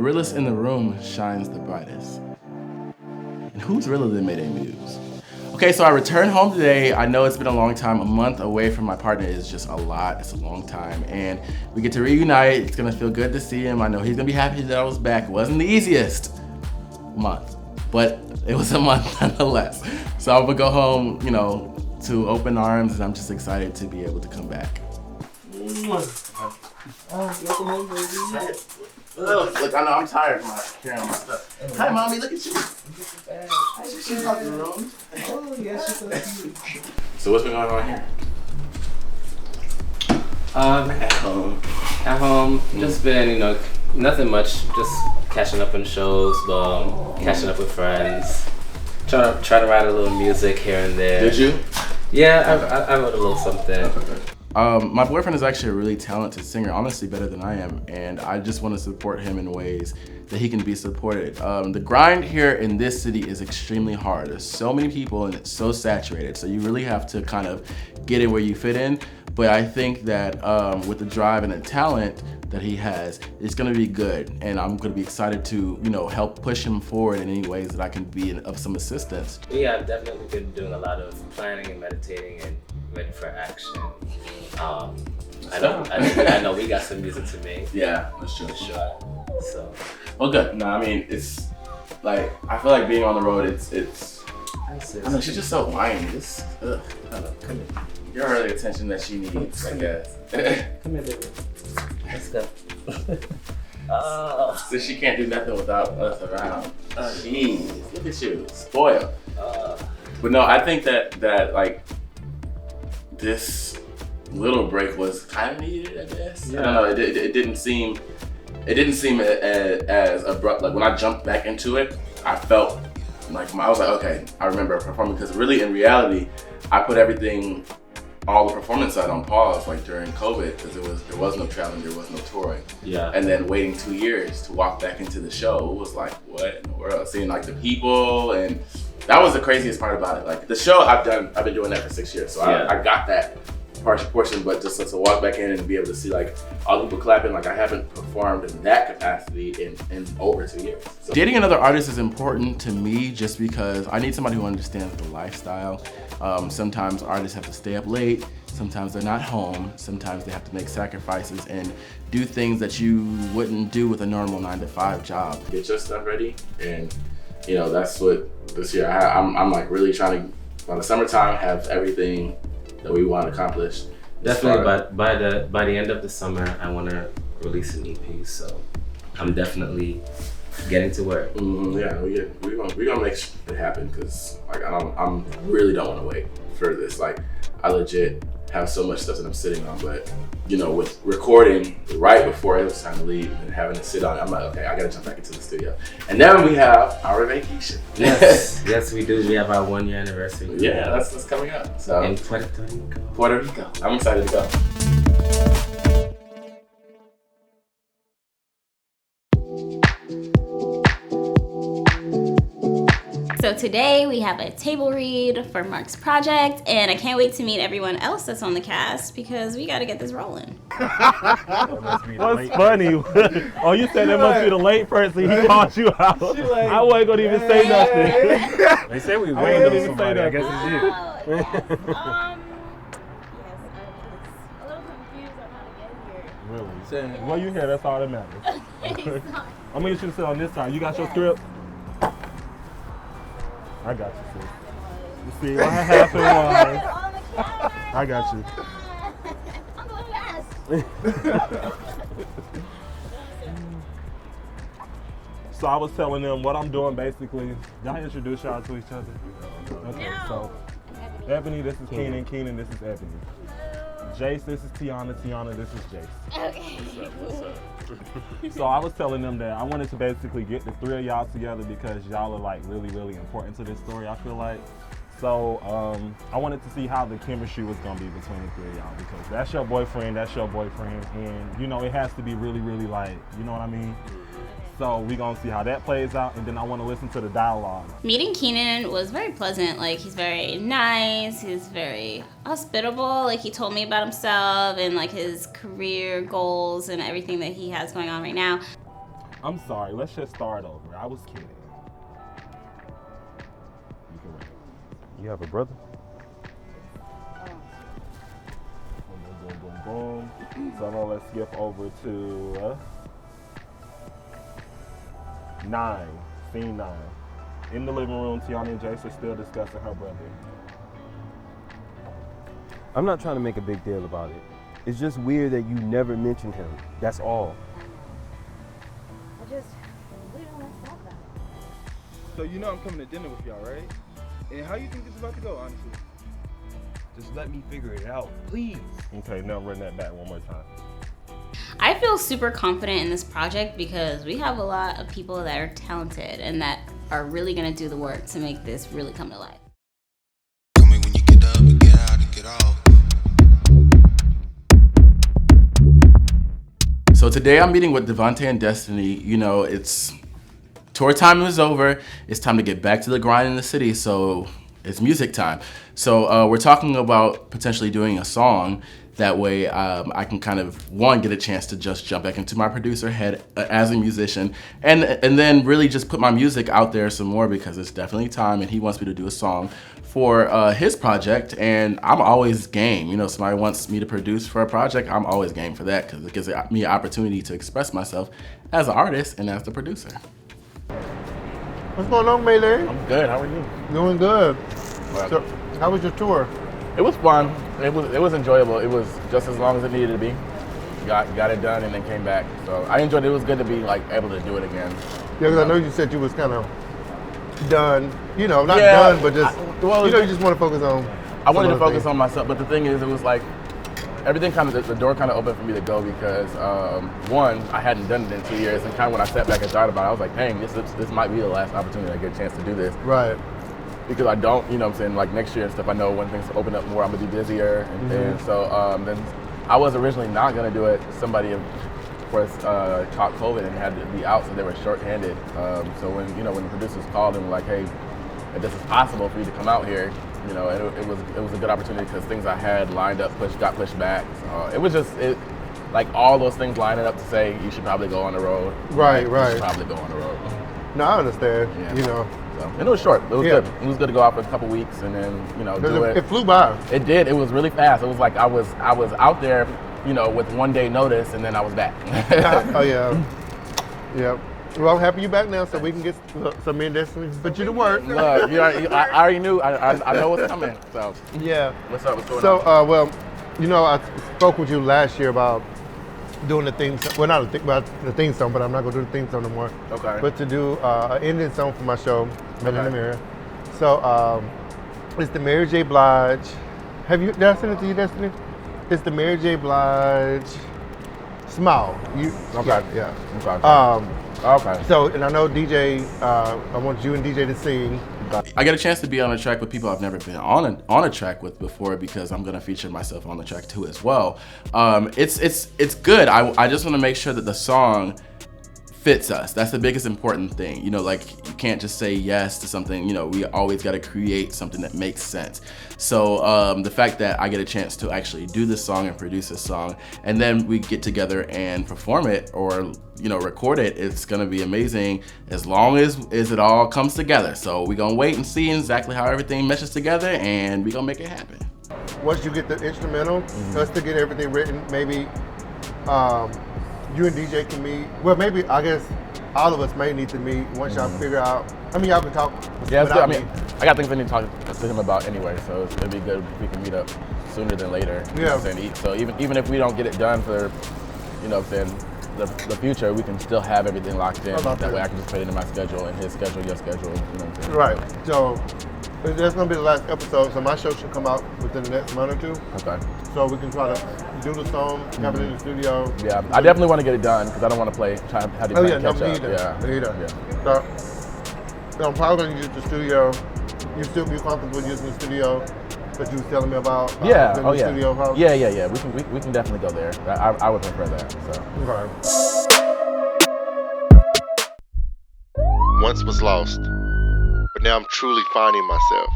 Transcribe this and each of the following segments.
realest in the room shines the brightest. And who's realer than Mayday Muse? Okay, so I returned home today. I know it's been a long time. A month away from my partner is just a lot. It's a long time. And we get to reunite. It's gonna feel good to see him. I know he's gonna be happy that I was back. It wasn't the easiest month, but it was a month nonetheless. So I'm gonna go home, you know, to open arms, and I'm just excited to be able to come back. Look, I know I'm tired of carrying my stuff. Hi, mommy, look at you. She's out the room. Oh, yeah, she's so cute. So what's been going on here? At home, just been, you know, nothing much. Just catching up on shows, catching up with friends, trying to write a little music here and there. Did you? Yeah, I wrote a little something. My boyfriend is actually a really talented singer, honestly better than I am, and I just want to support him in ways that he can be supported. The grind here in this city is extremely hard. There's so many people and it's so saturated, so you really have to kind of get in where you fit in. But I think that with the drive and the talent that he has, it's gonna be good, and I'm gonna be excited to, you know, help push him forward in any ways that I can be of some assistance. Yeah, I've definitely been doing a lot of planning and meditating and ready for action. I know we got some music to make. Yeah, that's true. For sure. So. Well, good. No, I mean, it's like, I feel like being on the road, it's I don't know, she's just so whiny. It's, I don't know. Come here. Give her the attention that she needs, I guess. Come here, baby. Let's go. So she can't do nothing without us around. Jeez, look at you, spoiled. But no, I think that like this little break was kind of needed, I guess. Yeah. I don't know. It didn't seem as abrupt. Like when I jumped back into it, I felt like I was like, okay, I remember performing, because really in reality, I put everything, all the performance side on pause, like during COVID, because there was no traveling, there was no touring. Yeah. And then waiting 2 years to walk back into the show was like, what in the world? Seeing like the people, and that was the craziest part about it. Like the show I've been doing that for 6 years, so yeah. I got that portion, but just to walk back in and be able to see like all the people clapping, like I haven't performed in that capacity in over 2 years. So. Dating another artist is important to me just because I need somebody who understands the lifestyle. Sometimes artists have to stay up late, sometimes they're not home, sometimes they have to make sacrifices and do things that you wouldn't do with a normal 9-to-5 job. Get your stuff ready, and you know, that's what this year I'm like really trying to, by the summertime, have everything that we want to accomplish. Definitely, by the end of the summer, I want to release an EP. So I'm definitely getting to work. Yeah, we're gonna make it happen, because like I'm really don't want to wait for this. Like I legit have so much stuff that I'm sitting on, but you know, with recording right before it was time to leave and having to sit on it, I'm like, okay, I gotta jump back into the studio. And then we have our vacation. Yes, yes, we do. We have our 1 year anniversary. Yeah, that's coming up. So in Puerto Rico. Puerto Rico. I'm excited to go. So today we have a table read for Mark's project, and I can't wait to meet everyone else that's on the cast because we got to get this rolling. What's funny? Oh, you said that must be the late person. He called you out. Like, I wasn't gonna even say nothing. They say we waiting on somebody. I guess it's you. Yes, I was a little confused on how to get here. Really? Well, you here? That's all that matters. I'm gonna get you to sit on this side. You got your script? I got you, sis. You see what happened was, I got you. So I was telling them what I'm doing basically. Y'all introduce y'all to each other. Okay, so Ebony, this is Keenan. Keenan, this is Ebony. Jace, this is Tiana. Tiana, this is Jace. Okay. What's up? So I was telling them that I wanted to basically get the three of y'all together because y'all are like really, really important to this story, I feel like. So I wanted to see how the chemistry was gonna be between the three of y'all, because that's your boyfriend, and you know, it has to be really, really like, you know what I mean? So we're gonna see how that plays out, and then I wanna listen to the dialogue. Meeting Keenan was very pleasant. Like, he's very nice, he's very hospitable. Like, he told me about himself and like his career goals and everything that he has going on right now. I'm sorry. Let's just start over. I was kidding. You can wait. You have a brother? Boom, boom, boom, boom, boom. So now let's skip over to 9. Scene 9. In the living room, Tiana and Jace are still discussing her brother. I'm not trying to make a big deal about it. It's just weird that you never mentioned him. That's all. We don't want to talk about it. So you know I'm coming to dinner with y'all, right? And how you think this is about to go, honestly? Just let me figure it out, please. Okay, now run that back one more time. I feel super confident in this project because we have a lot of people that are talented and that are really gonna do the work to make this really come to life. Tell me when you get up and get out and get off. So today I'm meeting with Devontae and Destiny. You know, it's tour time is over. It's time to get back to the grind in the city. So it's music time. So we're talking about potentially doing a song. That way I can kind of, one, get a chance to just jump back into my producer head as a musician and then really just put my music out there some more because it's definitely time and he wants me to do a song for his project and I'm always game. You know, somebody wants me to produce for a project, I'm always game for that because it gives me an opportunity to express myself as an artist and as the producer. What's going on, Mayday? I'm good, how are you? Doing good. Well, So, how was your tour? it was fun. It was enjoyable. It was just as long as it needed to be. Got it done and then came back. So I enjoyed it. It was good to be like able to do it again. Yeah, because I know you said you was kind of done. You know, not Yeah, done, but just you just want to focus on. I wanted to focus on myself, but the thing is, it was like everything kind of the door kind of opened for me to go because one, I hadn't done it in 2 years, and kind of when I sat back and thought about it, I was like, dang, this might be the last opportunity I get a chance to do this. Right. Because I don't, you know what I'm saying, like next year and stuff, I know when things open up more, I'm gonna be busier. And so then I was originally not gonna do it. Somebody, of course, caught COVID and had to be out, so they were shorthanded. So when the producers called and were like, hey, if this is possible for you to come out here, you know, it was a good opportunity because things I had lined up got pushed back. So it was just like all those things lining up to say you should probably go on the road. Right, You right. should probably go on the road. No, I understand. Yeah. You know, So, and it was short. It was Yeah. good. It was good to go out for a couple weeks and then do it flew by. It did. It was really fast. It was like I was out there, with 1 day notice, and then I was back. Oh yeah. Yep. Well, I'm happy you're back now, so we can get some in Destiny. But you to work. Look, I already knew. I know what's coming. So Yeah. what's up? What's going So, on? well, I spoke with you last year about doing the theme, well, not the theme song, but I'm not gonna do the theme song no more. Okay. But to do an ending song for my show, Men in the Okay. Mirror. So, it's the Mary J. Blige. Did I send it to you, Destiny? It's the Mary J. Blige Smile. Okay. Yeah. Okay. Okay. So, and I know DJ, I want you and DJ to sing. I get a chance to be on a track with people I've never been on a track with before because I'm gonna feature myself on the track too as well. It's good. I just want to make sure that the song fits us. That's the biggest important thing. Like you can't just say yes to something. We always got to create something that makes sense. So the fact that I get a chance to actually do this song and produce this song, and then we get together and perform it or record it, it's gonna be amazing as long as it all comes together. So we're gonna wait and see exactly how everything meshes together, and we're gonna make it happen. Once you get the instrumental, us to get everything written, maybe you and DJ can meet. Well, maybe, I guess, all of us may need to meet once y'all figure out. I mean, y'all can talk. Yeah, without I got things I need to talk to him about anyway, so it'd be good if we can meet up sooner than later. You know what I'm saying? So even if we don't get it done for, the future, we can still have everything locked in. That way I can just put it in my schedule and his schedule, your schedule. You know what I'm saying? Right. So that's gonna be the last episode. So my show should come out within the next month or two. Okay. So we can try to do the song, have it in the studio. Yeah, I definitely want to get it done because I don't want to try to have to catch me up. either. Yeah. Me either. Yeah. So I'm probably gonna use the studio. You still be comfortable using the studio that you was telling me about? Yeah. The studio house? Yeah. We can definitely go there. I would prefer that. So. Okay. Once was lost, but now I'm truly finding myself.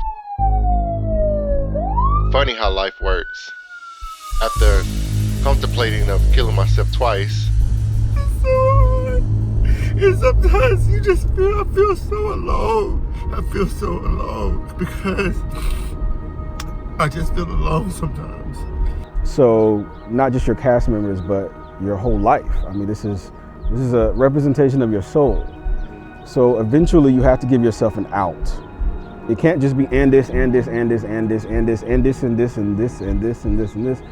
Funny how life works. After contemplating of killing myself twice, And sometimes you just I feel so alone. I feel so alone because I just feel alone sometimes. So not just your cast members, but your whole life. I mean, this is a representation of your soul. So eventually you have to give yourself an out. It can't just be and this, and this, and this, and this, and this, and this, and this, and this, and this, and this, and this.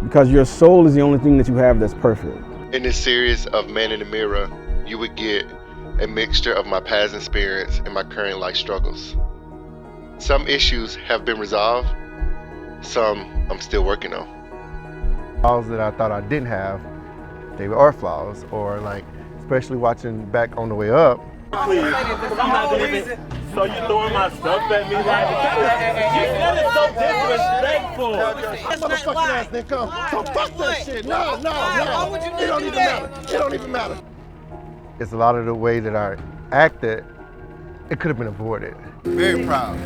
Because your soul is the only thing that you have that's perfect. In this series of Man in the Mirror, you would get a mixture of my past experience and my current life struggles. Some issues have been resolved, some I'm still working on. Flaws that I thought I didn't have, they are flaws, or like, especially watching back on the way up. Please, I'm not doing it. So you throwing my stuff at me like that is so disrespectful. That motherfucking ass didn't come. So fuck that shit. No. It don't even matter. It don't even matter. It's a lot of the way that I acted, it could have been avoided. Very proud.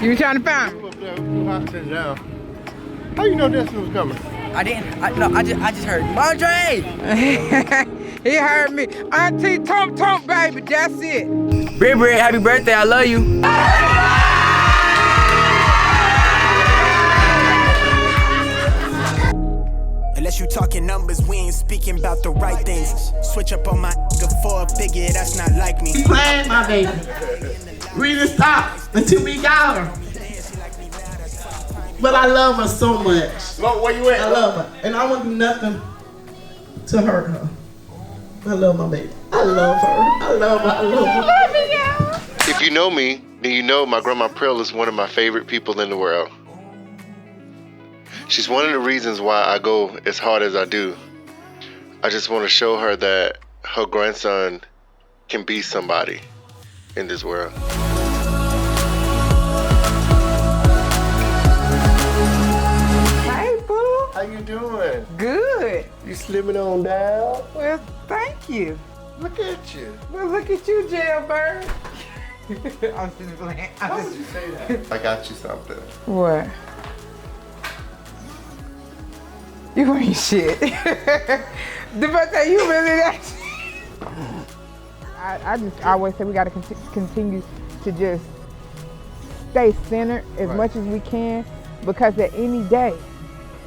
You were trying to find me? How you know Destiny was coming? I didn't. I just heard Mondre. He heard me. Auntie Tom, baby. That's it. Bri, happy birthday. I love you. Unless you talking numbers, we ain't speaking about the right things. Switch up on my nigga for a figure, that's not like me. Playing my baby. We didn't stop until we got her. But I love her so much. Where you at? I love her. And I won't do nothing to hurt her. I love my baby. I love her. I love her. I love her. I love you. If you know me, then you know my grandma Phyll is one of my favorite people in the world. She's one of the reasons why I go as hard as I do. I just want to show her that her grandson can be somebody in this world. Hey, boo. How you doing? Good. You slimming on down? Well, thank you. Look at you. Well, look at you, jailbird. I'm just playing. Why would you say that? I got you something. What? You ain't shit. The fact that you really that. I just always say we got to continue to just stay centered as much as we can, because at any day,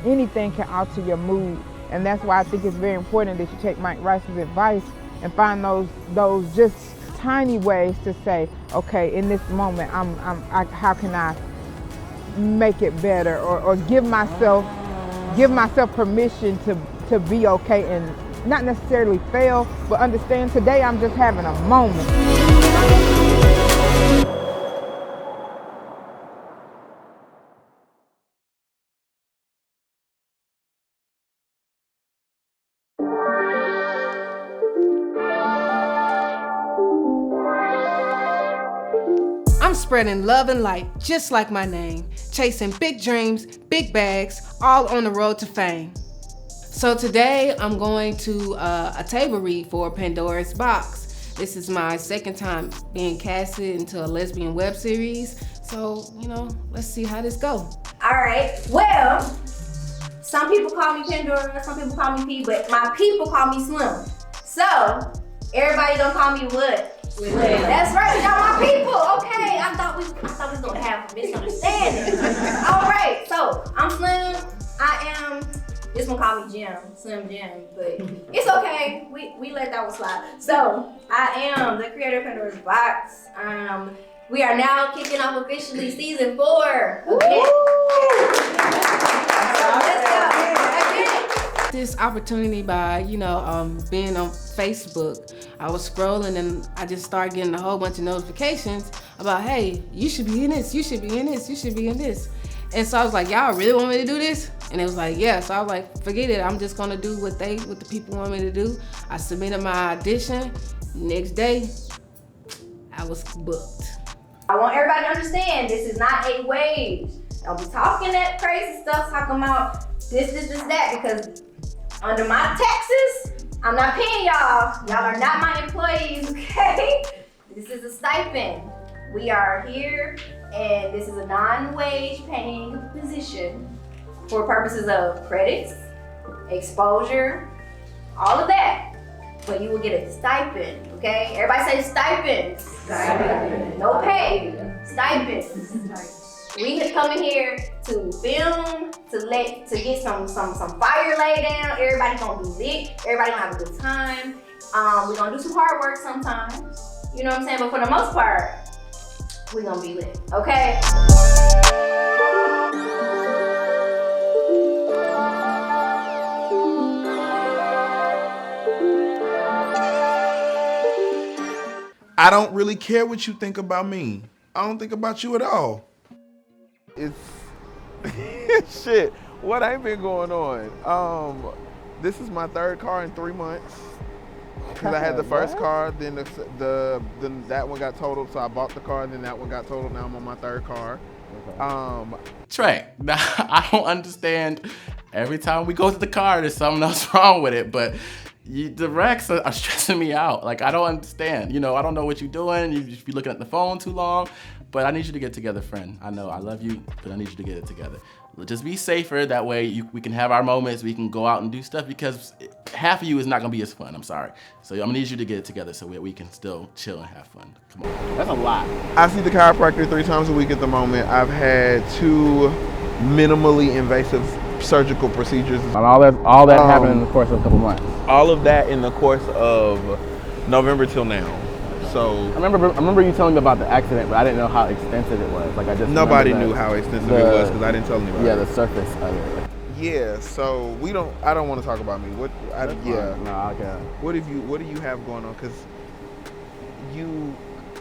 anything can alter your mood, and that's why I think it's very important that you take Mike Rice's advice and find those just tiny ways to say, okay, in this moment, how can I make it better, or give myself permission to be okay and not necessarily fail, but understand today I'm just having a moment. I'm spreading love and light, just like my name. Chasing big dreams, big bags, all on the road to fame. So today I'm going to a table read for Pandora's Box. This is my second time being casted into a lesbian web series. So, let's see how this goes. All right, well, some people call me Pandora, some people call me P, but my people call me Slim. So, everybody don't call me what? Slim. That's right, y'all my people, okay. I thought we was gonna have a misunderstanding. All right, so I'm Slim, this one call me Jim, Slim Jim, but it's okay, we let that one slide. So, I am the creator of Pandora's Box. We are now kicking off officially season 4. Okay. So let's go. This opportunity by, being on Facebook, I was scrolling and I just started getting a whole bunch of notifications about, hey, you should be in this, you should be in this, you should be in this. And so I was like, y'all really want me to do this? And it was like, yeah. So I was like, forget it. I'm just gonna do what the people want me to do. I submitted my audition. Next day, I was booked. I want everybody to understand this is not a wage. Don't be talking that crazy stuff, talking about this, that, because under my taxes, I'm not paying y'all. Y'all are not my employees, okay? This is a stipend. We are here, and this is a non-wage paying position for purposes of credits, exposure, all of that. but you will get a stipend, okay? Everybody say stipends. Stipend. No pay. Stipends. We have come in here to film, to get some fire laid down. Everybody gonna be lit. Everybody gonna have a good time. We're gonna do some hard work sometimes. You know what I'm saying? But for the most part, we're gonna be lit, okay? I don't really care what you think about me. I don't think about you at all. It's shit. What ain't been going on? This is my third car in 3 months. Cause I had the first car, then then that one got totaled, so I bought the car, and then that one got totaled. Now I'm on my third car. Trey, now I don't understand. Every time we go to the car, there's something else wrong with it, but the wrecks are stressing me out. Like, I don't understand. You know, I don't know what you're doing. You just be looking at the phone too long. But I need you to get together, friend. I know I love you, but I need you to get it together. Just be safer. That way we can have our moments. We can go out and do stuff, because half of you is not gonna be as fun. I'm sorry. So I'm gonna need you to get it together so we can still chill and have fun. Come on. That's a lot. I see the chiropractor 3 times a week at the moment. I've had 2 minimally invasive surgical procedures. And all that happened in the course of a couple months. All of that in the course of November till now. So I remember you telling me about the accident, but I didn't know how extensive it was. Like, I just nobody knew how extensive it was because I didn't tell anybody. Yeah, the surface of it. Yeah, so I don't want to talk about me. No, okay. What do you have going on? Because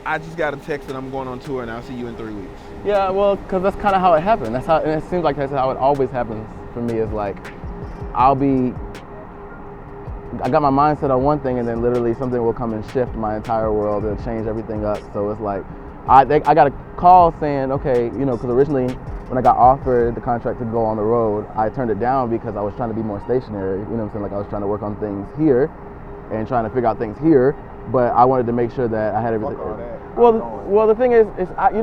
I just got a text that I'm going on tour and I'll see you in 3 weeks. Yeah, well, because that's kind of how it happened. And it seems like that's how it always happens for me. Is like, I got my mindset on one thing, and then literally something will come and shift my entire world and change everything up. So it's like, I got a call saying, okay, you know, because originally when I got offered the contract to go on the road, I turned it down because I was trying to be more stationary. You know what I'm saying? Like, I was trying to work on things here and trying to figure out things here, but I wanted to make sure that I had everything. Well, the thing is I've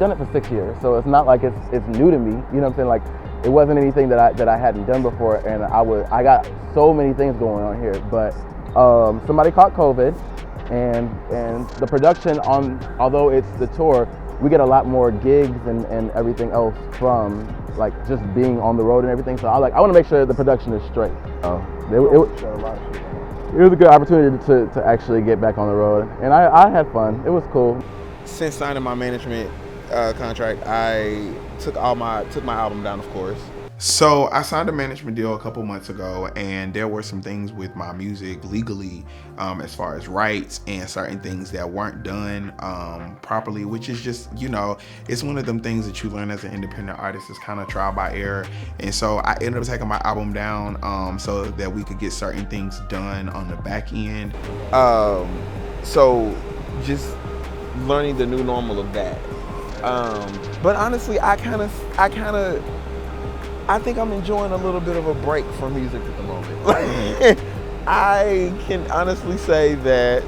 done it for 6 years, so it's not like it's new to me. You know what I'm saying? Like, it wasn't anything that I hadn't done before, and I got so many things going on here. But somebody caught COVID, and the production although it's the tour, we get a lot more gigs and everything else from like just being on the road and everything. So I want to make sure the production is straight. It was a good opportunity to actually get back on the road, and I had fun. It was cool. Since signing my management contract, I took my album down, of course. So I signed a management deal a couple months ago, and there were some things with my music legally, as far as rights and certain things that weren't done properly, which is just, you know, it's one of them things that you learn as an independent artist, is kind of trial by error. And so I ended up taking my album down so that we could get certain things done on the back end. So just learning the new normal of that. But honestly, I think I'm enjoying a little bit of a break from music at the moment. I can honestly say that,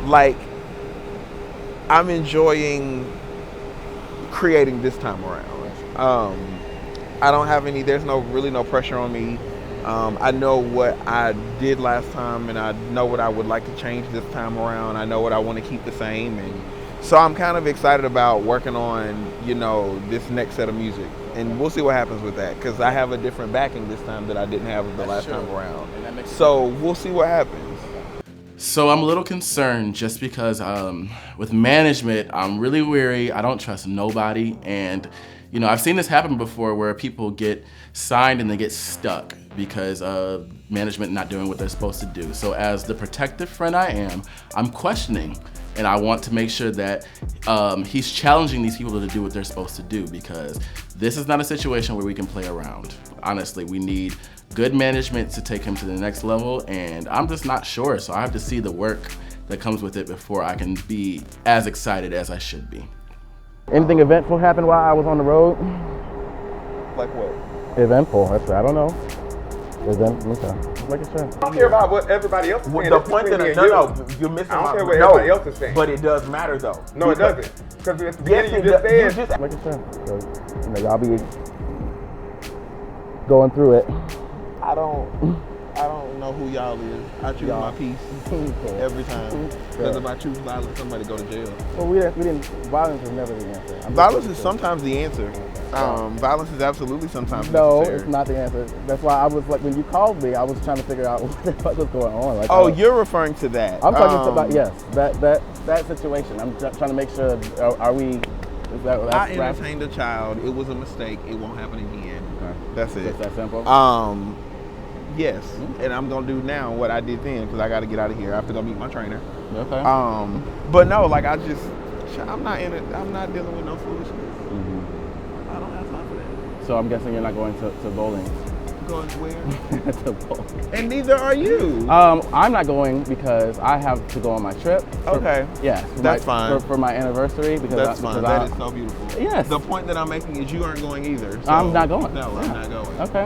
like, I'm enjoying creating this time around. I don't have there's really no pressure on me. I know what I did last time, and I know what I would like to change this time around. I know what I want to keep the same, and so I'm kind of excited about working on, you know, this next set of music. And we'll see what happens with that, because I have a different backing this time that I didn't have the last time around. So we'll see what happens. So I'm a little concerned just because with management, I'm really weary. I don't trust nobody. And, you know, I've seen this happen before where people get signed and they get stuck because of management not doing what they're supposed to do. So as the protective friend I am, I'm questioning. And I want to make sure that he's challenging these people to do what they're supposed to do, because this is not a situation where we can play around. Honestly, we need good management to take him to the next level, and I'm just not sure. So I have to see the work that comes with it before I can be as excited as I should be. Anything eventful happened while I was on the road? Like what? Eventful, that's right. I don't know. Okay. Like I don't care about what everybody else is saying. The point that you're missing. I don't care what everybody else is saying. But it does matter though. No, it doesn't. Because at the beginning you just said. Like I said, so, you know, y'all be going through it. I don't. I don't know who y'all is. I choose my peace every time. Because if I choose violence, somebody go to jail. Well, we didn't. Violence is never the answer. Violence is sometimes the answer. Violence is absolutely sometimes necessary. It's not the answer. That's why I was like, when you called me, I was trying to figure out what the fuck was going on. Like, oh, you're referring to that. I'm talking about, yes, that situation. I'm trying to make sure, are we, is that, I entertained a child. It was a mistake. It won't happen again. Okay. That's it. It's that simple? Yes, and I'm gonna do now what I did then because I got to get out of here. I have to go meet my trainer. Okay. But no, like I'm not in it. I'm not dealing with no foolishness. I don't have time for that. So I'm guessing you're not going to bowling. Going where? To bowling. And neither are you. I'm not going because I have to go on my trip. Okay. Yeah. That's fine. For my anniversary. Because that's fine. That is so beautiful. Yes. The point that I'm making is you aren't going either. So I'm not going. No, I'm not going. Okay.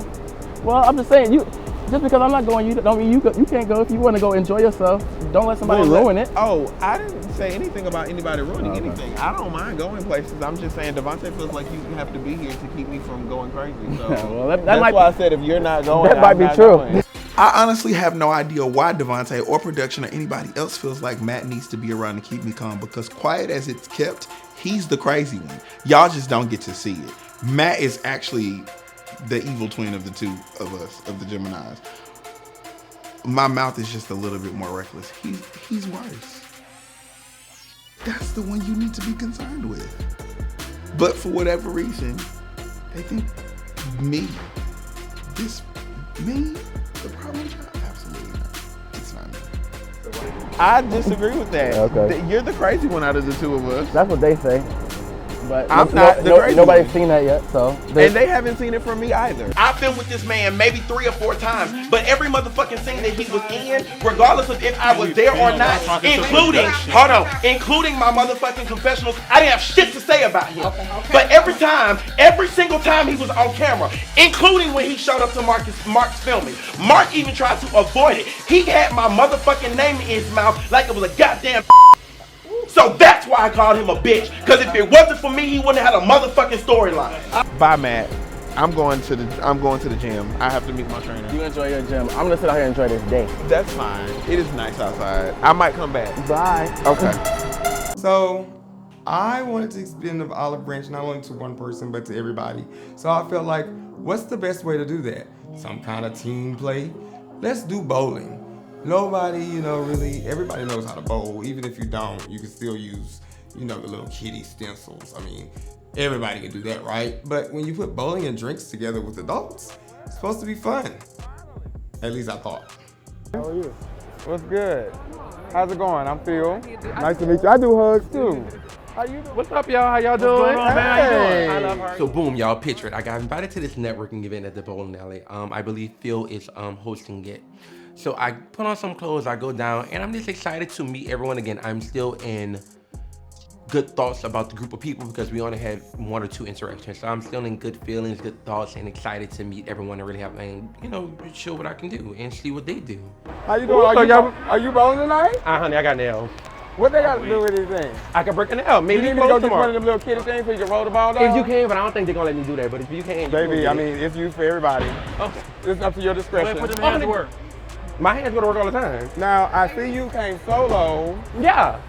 Well, I'm just saying, just because I'm not going, you don't mean you can't go. If you want to go enjoy yourself, don't let somebody ruin it. Oh, I didn't say anything about anybody ruining anything. I don't mind going places. I'm just saying Devontae feels like you have to be here to keep me from going crazy. So well, that's why I said if you're not going, that might be true. Going. I honestly have no idea why Devontae or production or anybody else feels like Matt needs to be around to keep me calm, because quiet as it's kept, he's the crazy one. Y'all just don't get to see it. Matt is actually the evil twin of the two of us, of the Geminis. My mouth is just a little bit more reckless. He's worse. That's the one you need to be concerned with. But for whatever reason, they think me, the problem child? Absolutely not. It's not me. I disagree with that. Okay. You're the crazy one out of the two of us. That's what they say. But I'm not the crazy nobody's one. seen that yet, so. And they haven't seen it from me either. I've been with this man maybe 3 or 4 times, but every motherfucking scene that he was in, regardless of if I was there or not, including my motherfucking confessionals, I didn't have shit to say about him. But every single time he was on camera, including when he showed up to Mark's filming, Mark even tried to avoid it. He had my motherfucking name in his mouth like it was a goddamn. So that's why I called him a bitch. Because if it wasn't for me, he wouldn't have had a motherfucking storyline. Bye, Matt. I'm going to the gym. I have to meet my trainer. You enjoy your gym. I'm gonna sit out here and enjoy this day. That's fine. It is nice outside. I might come back. Bye. Okay. So I wanted to extend the olive branch not only to one person but to everybody. So I felt like, what's the best way to do that? Some kind of team play. Let's do bowling. Nobody, really, everybody knows how to bowl. Even if you don't, you can still use, the little kiddie stencils. I mean, everybody can do that, right? But when you put bowling and drinks together with adults, it's supposed to be fun. At least I thought. How are you? What's good? How's it going? I'm Phyll. Nice to meet you. I do hugs too. How you doing? What's up, y'all? How y'all doing? What's going on, man? How you doing? I love her. So boom, y'all, picture it. I got invited to this networking event at the bowling alley. I believe Phyll is hosting it. So I put on some clothes, I go down, and I'm just excited to meet everyone again. I'm still in good thoughts about the group of people because we only had 1 or 2 interactions. So I'm still in good feelings, good thoughts, and excited to meet everyone and really have, show what I can do and see what they do. How you doing? Are you bowling tonight? Honey, I got nails. What they got to do with anything? I can break a nail. Maybe you need to go to one of them little kiddie things so you can roll the ball down? If you can, but I don't think they're going to let me do that. But if you can, baby, I mean, it's used for everybody. Oh. It's up to your discretion. Put them hands to work. My hands go to work all the time. Now, I see you came solo. Yeah.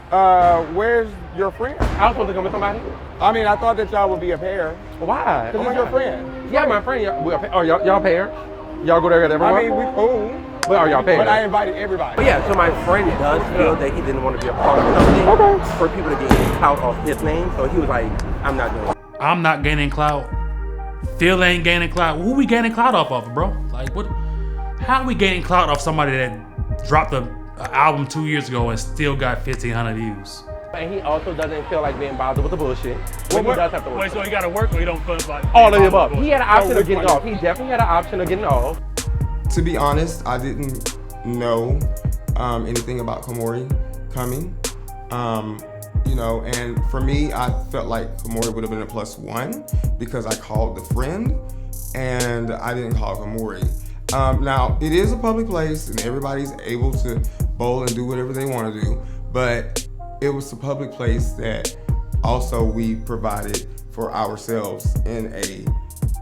Where's your friend? I was supposed to come with somebody. I mean, I thought that y'all would be a pair. Why? Because it's your friend. Yeah, my friend. Y'all pair? Y'all go there with everyone? I mean, we cool. But are y'all pairs? But I invited everybody. But yeah, so my friend does feel that he didn't want to be a part of something for people to get clout off his name. So he was like, I'm not doing it. I'm not gaining clout. Phyll ain't gaining clout. Who we gaining clout off of, bro? Like, what? How are we gaining clout off somebody that dropped an album 2 years ago and still got 1,500 views? And he also doesn't feel like being bothered with the bullshit. He does have to work. Wait, so he got to work or he don't feel like all of the above? He had an option of getting off. He definitely had an option of getting off. To be honest, I didn't know anything about Komori coming. And for me, I felt like Komori would have been a +1 because I called the friend and I didn't call Komori. Now, it is a public place and everybody's able to bowl and do whatever they want to do, but it was a public place that also we provided for ourselves in a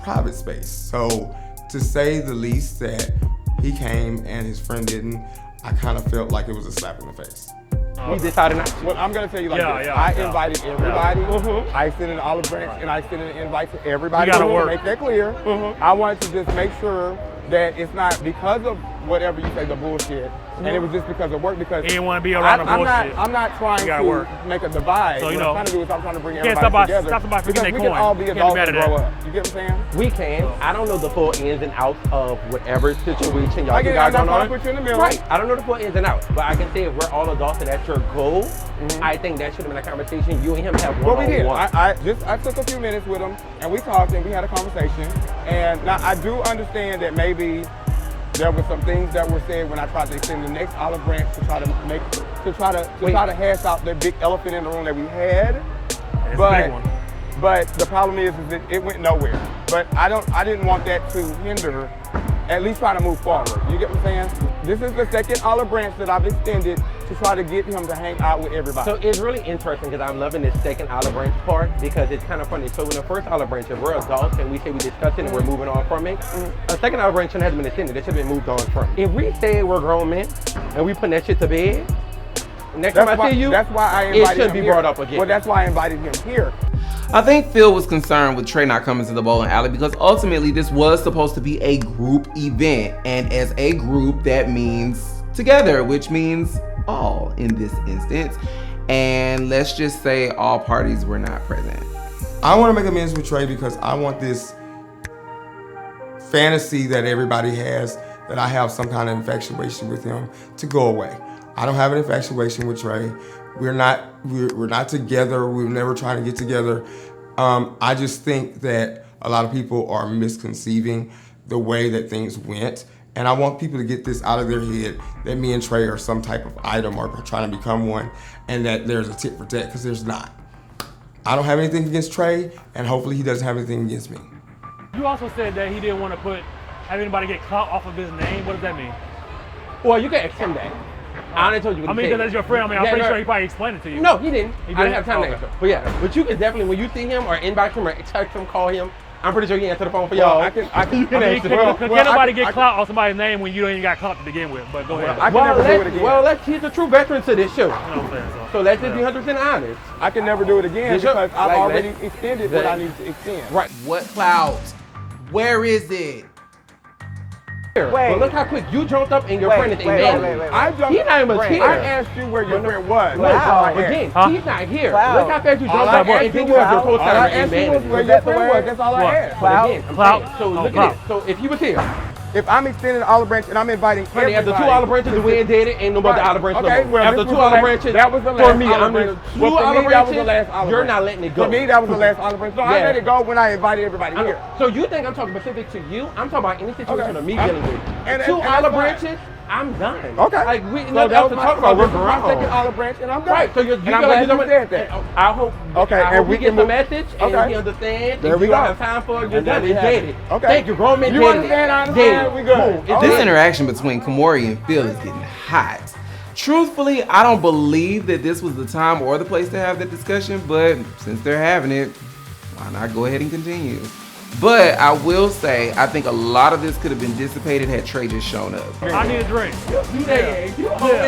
private space. So to say the least that he came and his friend didn't, I kind of felt like it was a slap in the face. He decided not to. Well, I'm gonna tell you like this. I invited everybody. I extended an olive branch and I extended an invite to everybody. You gotta to work. make that clear. I wanted to just make sure that it's not because of whatever you say, the bullshit, and it was just because of work. Because He didn't want to be around the bullshit. I'm not trying You gotta to work. make a divide. So, you what know, I'm trying to do is I'm trying to bring can't everybody together. stop somebody from because getting we their can coin. all be Can't be adults mad and at grow that. up. You get what I'm saying? We can. I don't know the full ins and outs of whatever situation y'all I get it. got That's going why I on. put you in the middle. Right. I don't know the full ins and outs, but I can say if we're all adults and that's your goal, I think that should have been a conversation you and him have Well, we did. one-on-one. I took a few minutes with him, and we talked, and we had a conversation. And now I do understand that maybe there were some things that were said when I tried to extend the next olive branch to try to hash out the big elephant in the room that we had. It's a big one. But the problem is that it went nowhere. But I didn't want that to hinder at least trying to move forward. You get what I'm saying? This is the second olive branch that I've extended to try to get him to hang out with everybody. So it's really interesting because I'm loving this second olive branch part because it's kind of funny. So in the first olive branch, if we're adults and we say we discussed it and we're moving on from it, a second olive branch hasn't been extended. It should have been moved on from. If we say we're grown men and we putting that shit to bed, next time I see you, that's why I invited it shouldn't him be here. brought up again. Well, that's why I invited him here. I think Phyll was concerned with Trey not coming to the bowling alley because ultimately this was supposed to be a group event. And as a group, that means together, which means all in this instance. And let's just say all parties were not present. I want to make amends with Trey because I want this fantasy that everybody has that I have some kind of infatuation with him to go away. I don't have an infatuation with Trey. We're not together. We're never trying to get together. I just think that a lot of people are misconceiving the way that things went. And I want people to get this out of their head that me and Trey are some type of item or trying to become one and that there's a tit for tat, because there's not. I don't have anything against Trey, and hopefully he doesn't have anything against me. You also said that he didn't want to have anybody get clout off of his name. What does that mean? Well, you can extend that. I already told you what I mean, because that's your friend. I mean, I'm pretty sure he probably explained it to you. No, he didn't. He I didn't have time to answer. But yeah, but you can definitely, when you see him or inbox him or text him, call him, I'm pretty sure he answered the phone for y'all. Can't nobody get clout on somebody's name when you don't even got clout to begin with. But go ahead. I can never do it again. He's a true veteran to this show. You know what I'm saying? So let's just be 100% honest. I can never do it again This show- because I've like, already let's- extended what I need to extend. Right. What clout? Where is it? But look how quick you jumped up and your friend is Emmanuel. I jumped. He's not even here. I asked you where your friend was. No, That's all I again, asked. he's not here. Clout. Look how fast you All jumped I up and asked then you you have your was- all I co-signer asked you was Emmanuel. where your friend was. That's all I asked. But again, I'm Clout. saying, so look Clout. at this. So if he was here, If I'm extending the olive branch and I'm inviting honey, after everybody, two olive branches, the wind did it, ain't no more Right. olive branch no Okay, more. well, After this two was the olive last- branches, that was the for last me, olive I'm branch. two Well, for olive me, that was the branches, last olive you're branch. not letting it go. For me, that was the last olive branch. So I Yeah. let it go when I invited everybody here. So you think I'm talking specific to you? I'm talking about any situation Okay. of me dealing with. And Two that's olive fine. branches, I'm done. Okay. Like we So nothing that else was to talk about. This We're is my second grown. olive branch, and I'm done. Right. So you and feel I'm like glad you said that. I hope. Okay, I and hope we he gets can the move- message and Okay. he understands. There If we you don't go. have time for it, you're And there done. we It's have it. dated. Okay. Thank you, grown men. You dated. understand? I Dated. understand. We good. Boom. It's This dated. interaction between Kamori and Phyll is getting hot. Truthfully, I don't believe that this was the time or the place to have that discussion, but since they're having it, why not go ahead and continue? But I will say, I think a lot of this could have been dissipated had Trey just shown up. I need a drink.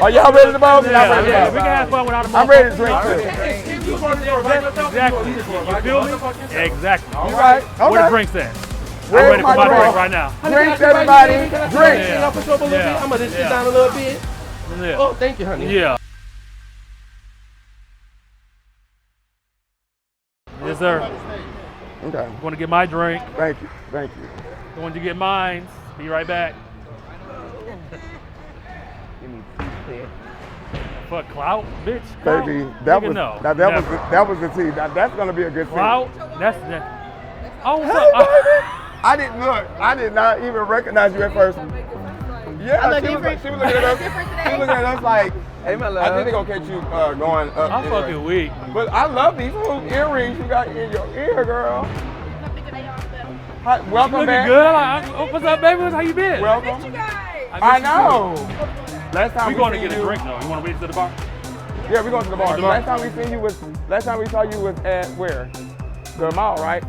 Are y'all ready to vote? Yeah, I'm ready to yeah, vote. we can have fun without a I'm ready to drink too. Exactly. You feel me? Exactly. You right? Where the Okay. drinks at? Where's I'm ready for my my drink drink? right now. Drinks, everybody. Drink. Yeah. I'm gonna just sit down a little bit. Yeah. Oh, thank you, honey. Yeah. Yes, sir. Okay. Going to get my drink. Thank you. Thank you. Going to get mine. Be right back. Fuck clout, bitch. Clout. Baby, that Nigga, was no. that Never. was the tea. That's gonna be a good scene. Clout. That's that. Oh, Hey, so, I didn't look. I did not even recognize you at first. Yeah, I she look was different. she was looking at us. She was looking at us like, hey, my love. I think they're gonna catch you going up. I'm anyway. fucking weak. But I love these little earrings you got in your ear, girl. Hi, welcome Looking back. good. What's up, baby? How you been? Welcome. I I know. Last time We we going to seen get a you- drink though. You want to wait to the bar? Yeah, we're going to the bar. To the bar. Last time we saw you was at where? The mall, right?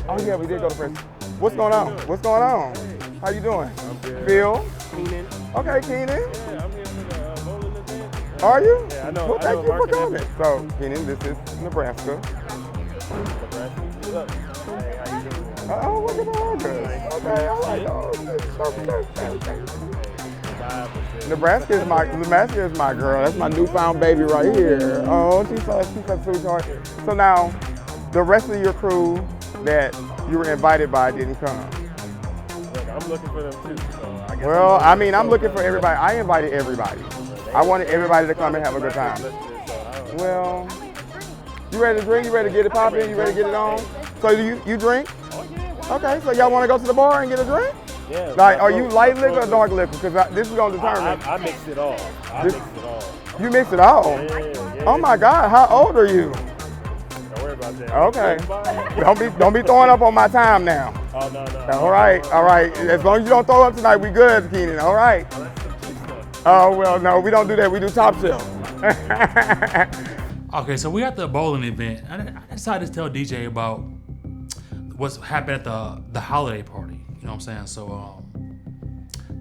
Oh yeah, we did go to press. What's going on? What's going on? How you doing? I'm good. Phyll? Keenan. Okay, Keenan. Yeah, I'm here for the bowling event. Are you? Yeah, I know. Well, I thank know you for Mark coming. So, Keenan, this is Nebraska. Look, hey, how you doing? Oh, look at the August. Okay, all right. Nebraska is my girl. That's my newfound baby right here. Oh, she's a sweetheart. So now, the rest of your crew that you were invited by didn't come. Look, I'm looking for them too. So I guess Well, I mean, I'm looking for everybody. I invited everybody. I wanted everybody to come and have a good time. Well, you ready to drink? You ready to get it popping? You ready to get it on? So you drink? Okay, so y'all want to go to the bar and get a drink? Yeah. Like, are you light liquor or dark liquor? Because this is going to determine. I mixed it all. You mix it all? Yeah. Oh my God, how old are you? Don't worry about that. Okay. Don't be throwing up on my time now. Oh, no. All right. As long as you don't throw up tonight, we good, Keenan. All right. Oh, well, no, we don't do that. We do top shelf. Okay, so we at the bowling event. I decided to tell DJ about what's happened at the holiday party. You know what I'm saying? So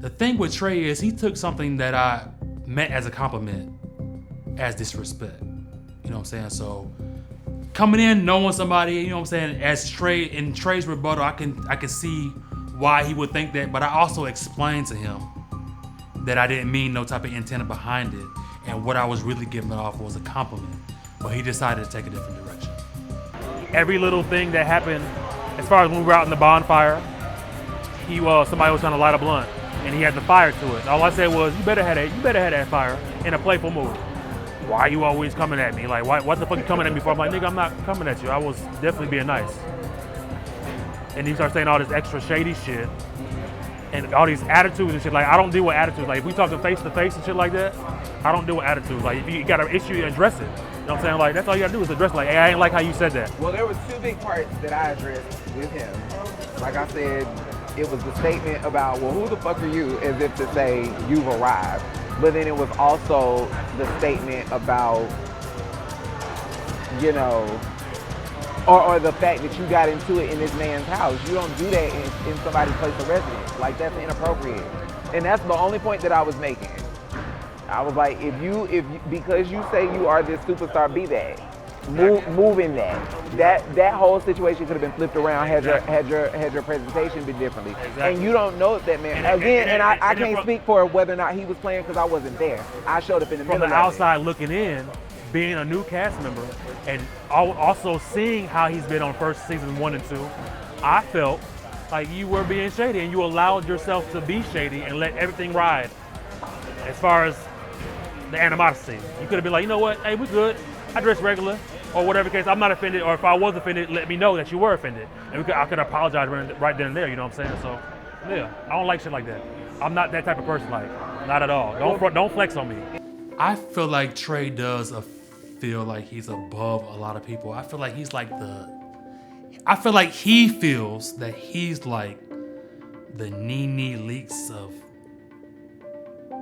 the thing with Trey is he took something that I meant as a compliment as disrespect. You know what I'm saying? So coming in, knowing somebody, you know what I'm saying, as Trey, in Trey's rebuttal, I can see why he would think that, but I also explained to him that I didn't mean no type of intent behind it, and what I was really giving off was a compliment. But he decided to take a different direction. Every little thing that happened, as far as when we were out in the bonfire, somebody was trying to light a blunt, and he had the fire to it. All I said was, you better have that fire in a playful mood. Why are you always coming at me? Like, what the fuck you coming at me for? I'm like, nigga, I'm not coming at you. I was definitely being nice. And he starts saying all this extra shady shit and all these attitudes and shit. Like, I don't deal with attitudes. Like, if we talking face to face and shit like that, I don't deal with attitudes. Like, if you got an issue, address it. You know what I'm saying? Like, that's all you gotta do is address it. Like, hey, I ain't like how you said that. Well, there was two big parts that I addressed with him. Like I said, it was the statement about, well, who the fuck are you? As if to say you've arrived. But then it was also the statement about, you know, or the fact that you got into it in this man's house. You don't do that in somebody's place of residence. Like, that's inappropriate. And that's the only point that I was making. I was like, because you say you are this superstar, be that. Move in that. That whole situation could have been flipped around had your presentation been differently. Exactly. And you don't know if that man. I can't speak for whether or not he was playing because I wasn't there. I showed up in the middle. From the outside looking in, being a new cast member, and also seeing how he's been on first season 1 and 2, I felt like you were being shady, and you allowed yourself to be shady and let everything ride. As far as the animosity, you could have been like, you know what? Hey, we good. I dress regular, or whatever case. I'm not offended, or if I was offended, let me know that you were offended, and I could apologize right then and there. You know what I'm saying? So, yeah, I don't like shit like that. I'm not that type of person. Like, not at all. Don't flex on me. I feel like Trey does feel like he's above a lot of people. I feel like he's like I feel like he feels that he's like the Nene Leakes of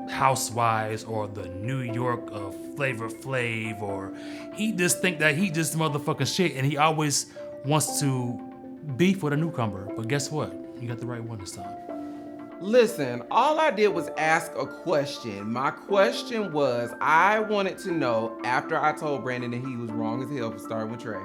Housewives, or the New York of Flavor Flav, or he just think that he just motherfucking shit, and he always wants to beef with a newcomer. But guess what? You got the right one this time. Listen, all I did was ask a question. My question was, I wanted to know, after I told Brandon that he was wrong as hell for starting with Trey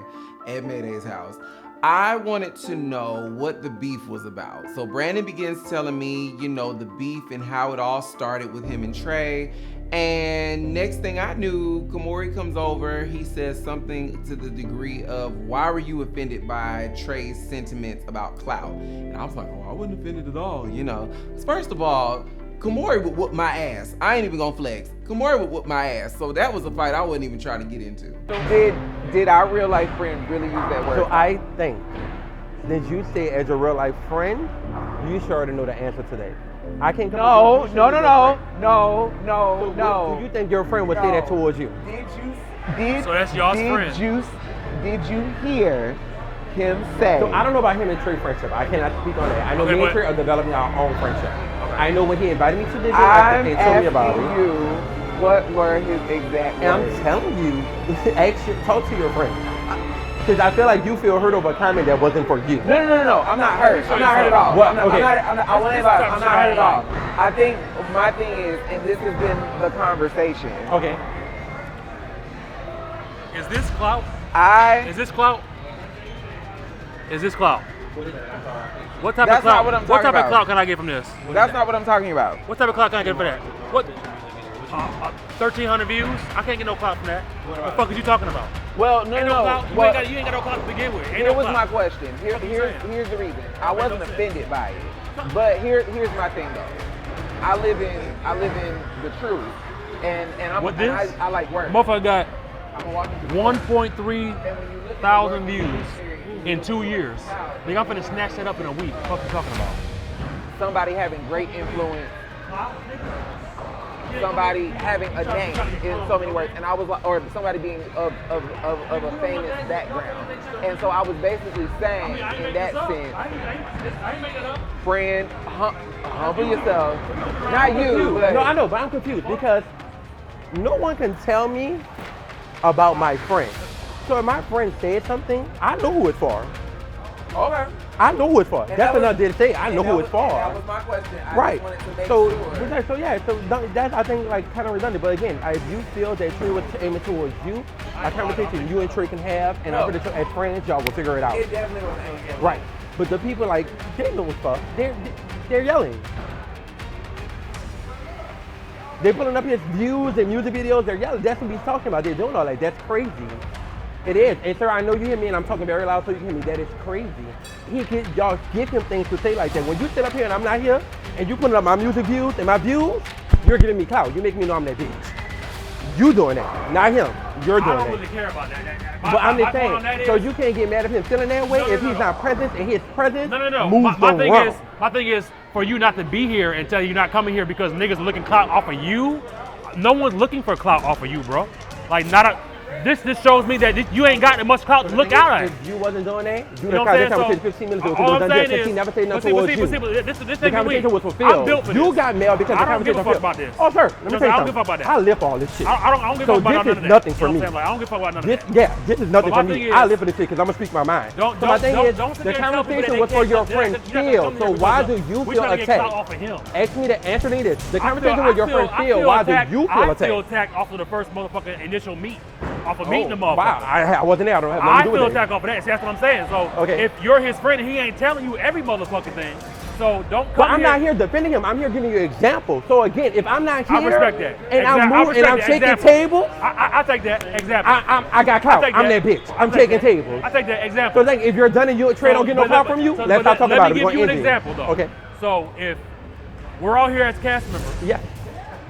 at Mayday's house, I wanted to know what the beef was about. So Brandon begins telling me, you know, the beef and how it all started with him and Trey. And next thing I knew, Kamori comes over. He says something to the degree of, why were you offended by Trey's sentiments about clout? And I was like, oh, I wasn't offended at all, you know. First of all, Kamori would whoop my ass. I ain't even gonna flex. Kamori would whoop my ass. So that was a fight I wasn't even trying to get into. Did our real life friend really use that word? So I think that you say as a real life friend, you should already know the answer to that. I can't come No. So No. you think your friend would say that towards you? So that's y'all's friend. Did you hear him say? So I don't know about him and Trey friendship. I cannot speak on that. I know me and Trey are developing our own friendship. Okay. I know when he invited me to dinner and told me about it. You, what were his exact words? And I'm telling you, talk to your friend. Because I feel like you feel hurt over a comment that wasn't for you. No. I'm not hurt. I'm not hurt at all. What? I'm Okay. not hurt at all. I think my thing is, and this has been the conversation. Okay. Is this clout? Is this clout? Is this clout? What type That's of clout? not what I'm What talking type about. of clout can I get from this? That's not what I'm talking about. What type of clout can I get for that? What? 1,300 views? I can't get no clout from that. What the fuck are you talking about? Well, Ain't no. clout. You ain't got no clout to begin with. Ain't Here no was clout. my question. Here's the reason. I wasn't offended by it, but here's my thing though. I live in the truth, and What this? I like work. Motherfucker got 1.3 thousand views in 2 years. Nigga, I'm finna snatch that up in a week. What the fuck you talking about? Somebody having great influence. Somebody having a name in so many words, and I was like, or somebody being of a famous background, and so I was basically saying in that sense, friend, humble yourself. Not you, but No, I know, but I'm confused because no one can tell me about my friend. So if my friend said something, I know who it's for. Okay. I know who it's for. And That's that another did say. I know who it's for. That was my question. I Right. just wanted to make So, sure. so that's I think like kind of redundant. But again, if you feel that Trey was aiming towards you, a conversation you and Trey can have, and I'm pretty sure as friends y'all will figure it out. It definitely was aimed. Right. But the people like they know what's fuck. They're yelling. They're pulling up his views and music videos. They're yelling. That's what he's talking about. They're doing all that. That's crazy. It is. And sir, I know you hear me and I'm talking very loud so you can hear me. That is crazy. Y'all give him things to say like that. When you sit up here and I'm not here and you putting up my music views and my views, you're giving me clout. You make me know I'm that bitch. You doing that, not him. You're doing I don't that. really care about that. But I'm just my point on that saying, so is- you can't get mad at him feeling that way if he's not present and his presence No. moves My the thing world. is, my thing is for you not to be here and tell you not coming here because niggas are looking clout off of you. No one's looking for clout off of you, bro. Like this shows me that you ain't got that much clout to look out at. If you wasn't doing that, you You know would what I'm have saying? conversation So, 15 minutes ago. all I'm saying He is, never said nothing but towards you. this The nigga conversation weak. was fulfilled. I'm built for You this. got mad because the I don't give conversation a fuck about this. Oh, sir, let me Just tell you I don't something. give a fuck about that. I live all this shit. I don't give a So fuck about this none is of that. nothing You for know what me. I'm saying? Like, I don't give a fuck about none of This, that. yeah, this is nothing But for my me. thing I is- live for this shit because I'm gonna speak my mind. Don't So my thing is, sit the there and tell people conversation that was for they your can't- friend they're not Phil. coming So here why because do you we're feel trying to get clout attacked? off of him. Ask me to answer me this. The I conversation with your friend I Phil. Why do attacked- you feel I feel attacked? attacked off of the first motherfucking initial meet, off of meeting the motherfucker. Wow, I wasn't there. I don't have nothing I to do feel with that. attacked off of that. See, that's what I'm saying. So Okay. if you're his friend and he ain't telling you every motherfucking thing, so don't come But I'm here. not here defending him. I'm here giving you examples. So again, if I'm not here, I respect that. and I'm I moving and respect I'm that. shaking Example. tables, I take that example. I got clout. I take I'm that bitch. I'm I take shaking that. tables. I take that example. So like, if you're done and you and Trey don't get no clout from you, let's not talk about it. Let me We're give you an gonna end it. example though. Okay. So if we're all here as cast members, yeah,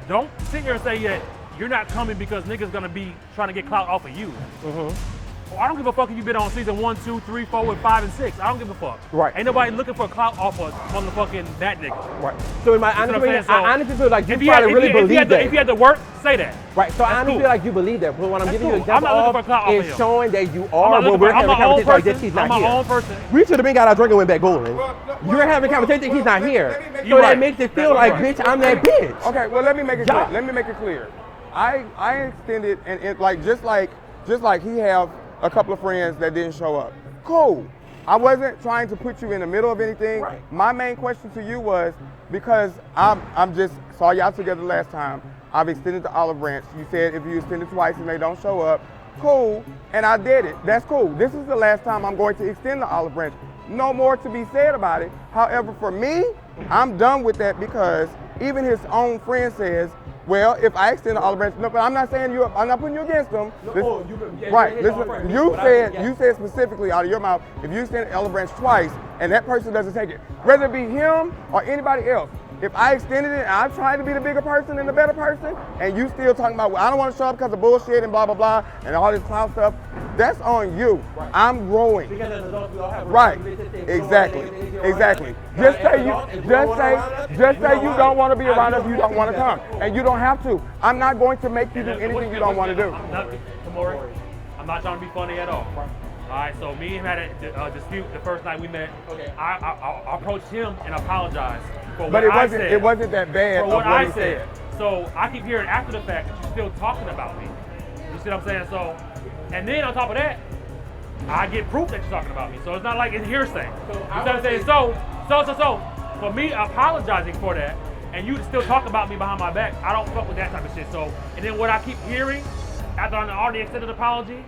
don't sit here and say that you're not coming because niggas gonna be trying to get clout off of you. Well, I don't give a fuck if you've been on season 1, 2, 3, 4, 5, and 6. I don't give a fuck. Right. Ain't nobody looking for clout off of motherfucking that nigga. Right. So in my You see what honest I'm opinion, saying? I honestly feel like you if you had- probably if really you- if you believe had to- that. If you had to work, say that. Right. So I That's honestly cool. feel like you believe that. But what I'm That's giving you cool. example I'm not looking of for clout off of is him. showing that you I'm are not when looking we're for- I'm having a my own conversation like this. person. He's not I'm my here. own person. We should have been got our drink and went back bowling. You're having a conversation. He's not here. So You that right. makes it feel That's like, right. bitch, I'm that bitch. Okay, well let me make it Yeah. clear. Let me make it clear. I extended and like just like he have a couple of friends that didn't show up. Cool. I wasn't trying to put you in the middle of anything. Right. My main question to you was because I'm just saw y'all together last time. I've extended the olive branch. You said if you extend it twice and they don't show up, cool. And I did it. That's cool. This is the last time I'm going to extend the olive branch. No more to be said about it. However, for me, I'm done with that because even his own friend says, well, if I extend the olive branch, no, but I'm not saying I'm not putting you against them. Right. Listen, you said specifically out of your mouth, if you extend the olive branch twice and that person doesn't take it, whether it be him or anybody else, if I extended it and I'm trying to be the bigger person and the better person, and you still talking about, well, I don't want to show up because of bullshit and blah, blah, blah, and all this clown stuff, that's on you. Right. I'm growing. Because as adults, we all have right. relationships. Exactly. Exactly. Just say you don't want to be around us, you don't want to come. And you don't have to. I'm not going to make you do anything you don't want to do. I'm not trying to be funny at all. All right, so me and him had a dispute the first night we met. Okay. I approached him and apologized for what I said. It wasn't that bad for what of I he said. So I keep hearing after the fact that you're still talking about me. You see what I'm saying? So, and then on top of that, I get proof that you're talking about me. So it's not like it's hearsay. You know what I'm saying? So, for me apologizing for that, and you still talk about me behind my back, I don't fuck with that type of shit. So, and then what I keep hearing after I already extended an apology,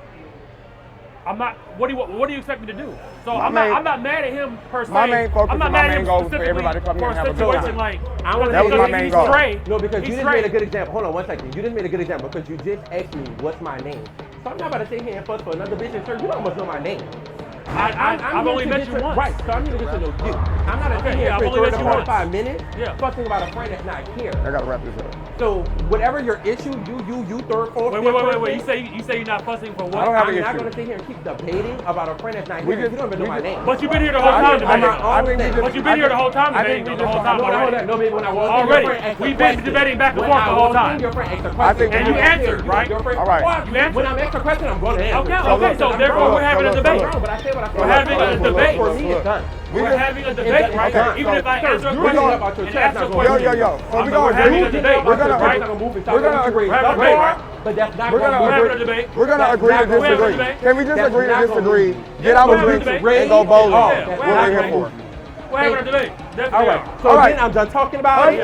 I'm not. What do you expect me to do? So I'm not mad at him per se. My main focus I'm not and mad my at main him goal is for specifically everybody to come here and have a good situation time. like That was my main goal. No, because He's you just straight. made a good example. Hold on one second. You just made a good example because you just asked me what's my name. So I'm not about to sit here and fuss for another bitch in church. You don't must know my name. I've only met you once. Right, so I'm here to get to know you. I'm not Okay, sitting here yeah, I've for only met you once. 45 minutes fussing about a friend that's not here. I gotta wrap this up. So whatever your issue, you third, fourth, Wait. You say you're not fussing for what? I don't have an I'm not issue. going to sit here and keep debating about a friend that's not We here. just- You don't even know my name. But you've been here the whole time debating. But you've been here the whole time I debating. think The whole time already. No, baby, when I was Already. We've been debating back and forth the whole time. Your friend asked a I question, think And you answered, right? All right. You answered. When I'm asked a question, I'm going to answer. Okay, so therefore we're having a debate. But I said what I said. We're having a debate. For me, it's done. We're having a debate, right? Okay. Even if I answer a question about your and chest, ask a not question. Yo. So We're having a debate. We're gonna right? We're gonna agree. We're having a debate, right? But that's not We're We're gonna having a agree. debate. We're gonna agree to We're having a disagree. debate. Can we just That's agree to not gonna disagree? be- Get our We're having a drinks debate. and go bowling. Yeah, What we're we're having here a for. We're having a debate. Definitely. All right. So All right. then I'm done talking about it.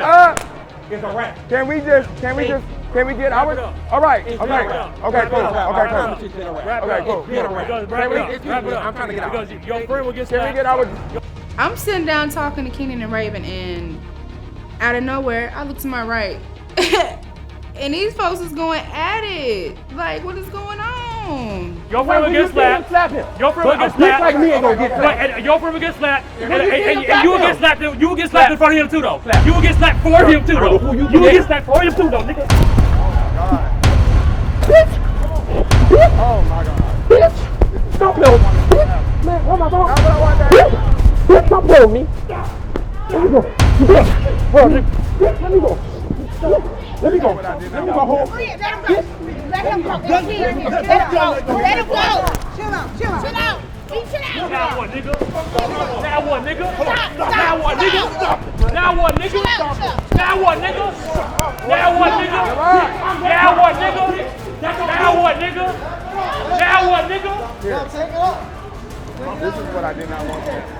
It's a wrap. Can we get our? All right. Okay. Okay. Cool. Okay. Cool. Okay. Cool. I'm trying to get out. Because your friend will get Can we get our? I'm sitting down talking to Keenan and Raven, and out of nowhere, I look to my right, and these folks is going at it. Like, what is going on? Your friend will get slapped. Slap him. Your friend will get Bitch slapped. like me ain't gonna get slapped. And your friend will get slapped. And you you will get slapped. You will get slapped in front of him too, though. You will get slapped for him too, though. You will get slapped for him too, though, nigga. Oh my God. Bitch, stop playing with me. Bitch, man, where my phone? Bitch, stop playing with me. Let me go. Bitch, bro, bitch, let me go. Let me go. Let me go home. Let him go. Let him go. Let him go. Chill out. Now what, nigga? Now what, nigga? Now what, nigga? Now what, nigga? Now what, nigga? Now what, nigga? Now what, nigga? Now what, nigga? Now what, nigga? This is what I did not want to happen.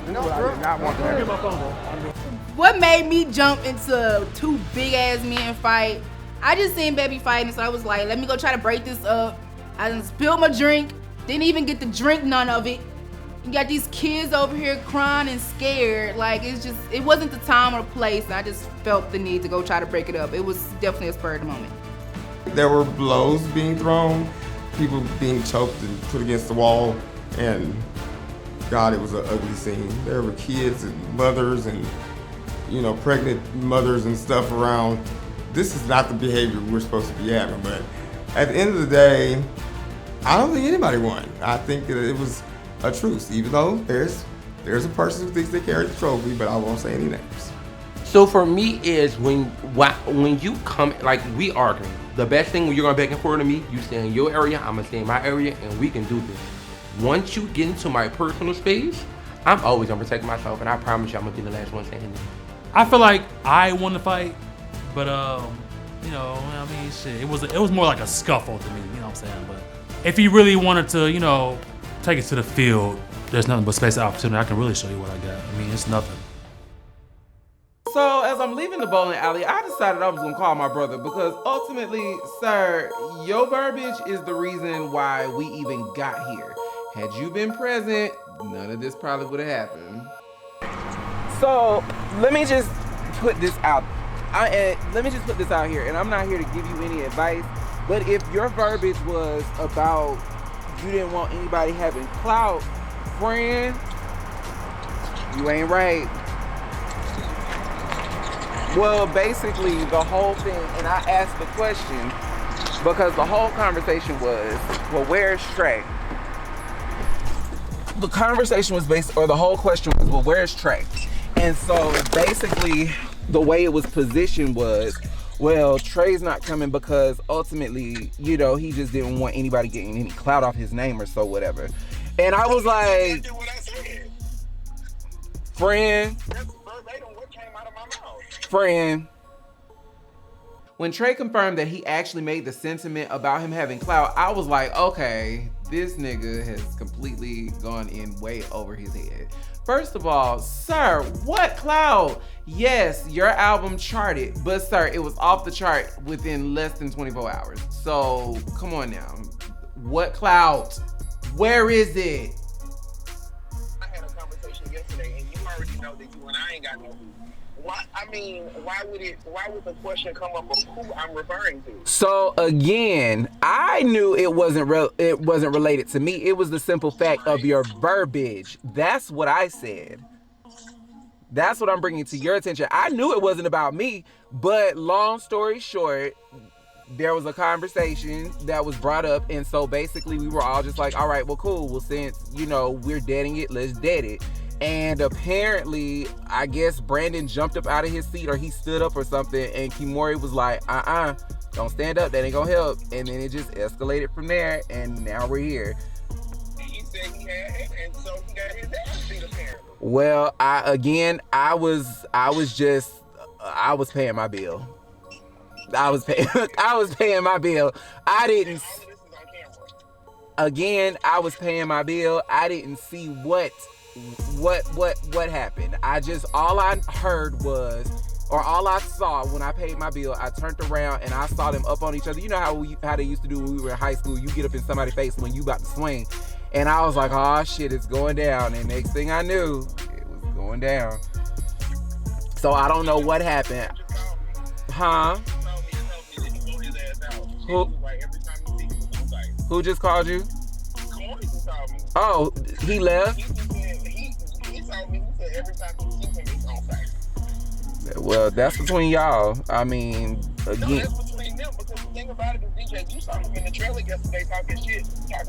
This is what I did not want to happen. What made me jump into two big ass men fight? I just seen Baby fighting, so I was like, let me go try to break this up. I done spilled my drink, didn't even get to drink none of it. You got these kids over here crying and scared. Like, it wasn't the time or place. I just felt the need to go try to break it up. It was definitely a spur of the moment. There were blows being thrown, people being choked and put against the wall, and God, it was an ugly scene. There were kids and mothers and, pregnant mothers and stuff around. This is not the behavior we're supposed to be having, but at the end of the day, I don't think anybody won. I think that it was a truce, even though there's a person who thinks they carried the trophy, but I won't say any names. So for me is when you come, like we arguing, the best thing when you're going back and forth to me, you stay in your area, I'm gonna stay in my area, and we can do this. Once you get into my personal space, I'm always gonna protect myself, and I promise you I'm gonna be the last one saying it. I feel like I won the fight, but shit, it was more like a scuffle to me, you know what I'm saying? But if he really wanted to, take it to the field, there's nothing but space and opportunity. I can really show you what I got. I mean, it's nothing. So as I'm leaving the bowling alley, I decided I was gonna call my brother because ultimately, sir, your verbiage is the reason why we even got here. Had you been present, none of this probably would have happened. So let me just put this out. Here, and I'm not here to give you any advice, but if your verbiage was about you didn't want anybody having clout, friend, you ain't right. Well, basically, the whole thing, and I asked the question because the whole conversation was, well, where's Trey? The conversation was the whole question was, well, where's Trey? And so basically, the way it was positioned was, well, Trey's not coming because ultimately, he just didn't want anybody getting any clout off his name or so, whatever. And I was like, friend. when Trey confirmed that he actually made the sentiment about him having clout, I was like, okay, this nigga has completely gone in way over his head. First of all, sir, what clout? Yes, your album charted, but sir, it was off the chart within less than 24 hours. So come on now. What clout? Where is it? I had a conversation yesterday, and you already know that you and I ain't got no. Why would the question come up of who I'm referring to? So again, I knew it wasn't related to me. It was the simple fact of your verbiage. That's what I said. That's what I'm bringing to your attention. I knew it wasn't about me, but long story short, there was a conversation that was brought up, and so basically we were all just like, all right, well, cool. Well, since, you know, we're deading it, let's dead it. And apparently, I guess Brandon jumped up out of his seat, or he stood up or something, and Kimori was like, don't stand up, that ain't gonna help. And then it just escalated from there, and now we're here. He said he had it, and so he got his ass beat apparently. Well, I was paying my bill. I was paying my bill. I was paying my bill. I didn't see what happened. All I heard was, or all I saw when I paid my bill, I turned around and I saw them up on each other. You know how they used to do when we were in high school. You get up in somebody's face when you about to swing. And I was like, oh shit, it's going down. And next thing I knew, it was going down. So I don't know what happened. Huh? Who just called you? Oh, he left? He told me, he said every time he sees him, he's on site. Well, that's between y'all. I mean, again. No, that's between them, because the thing about it is, DJ, you saw him in the trailer yesterday talking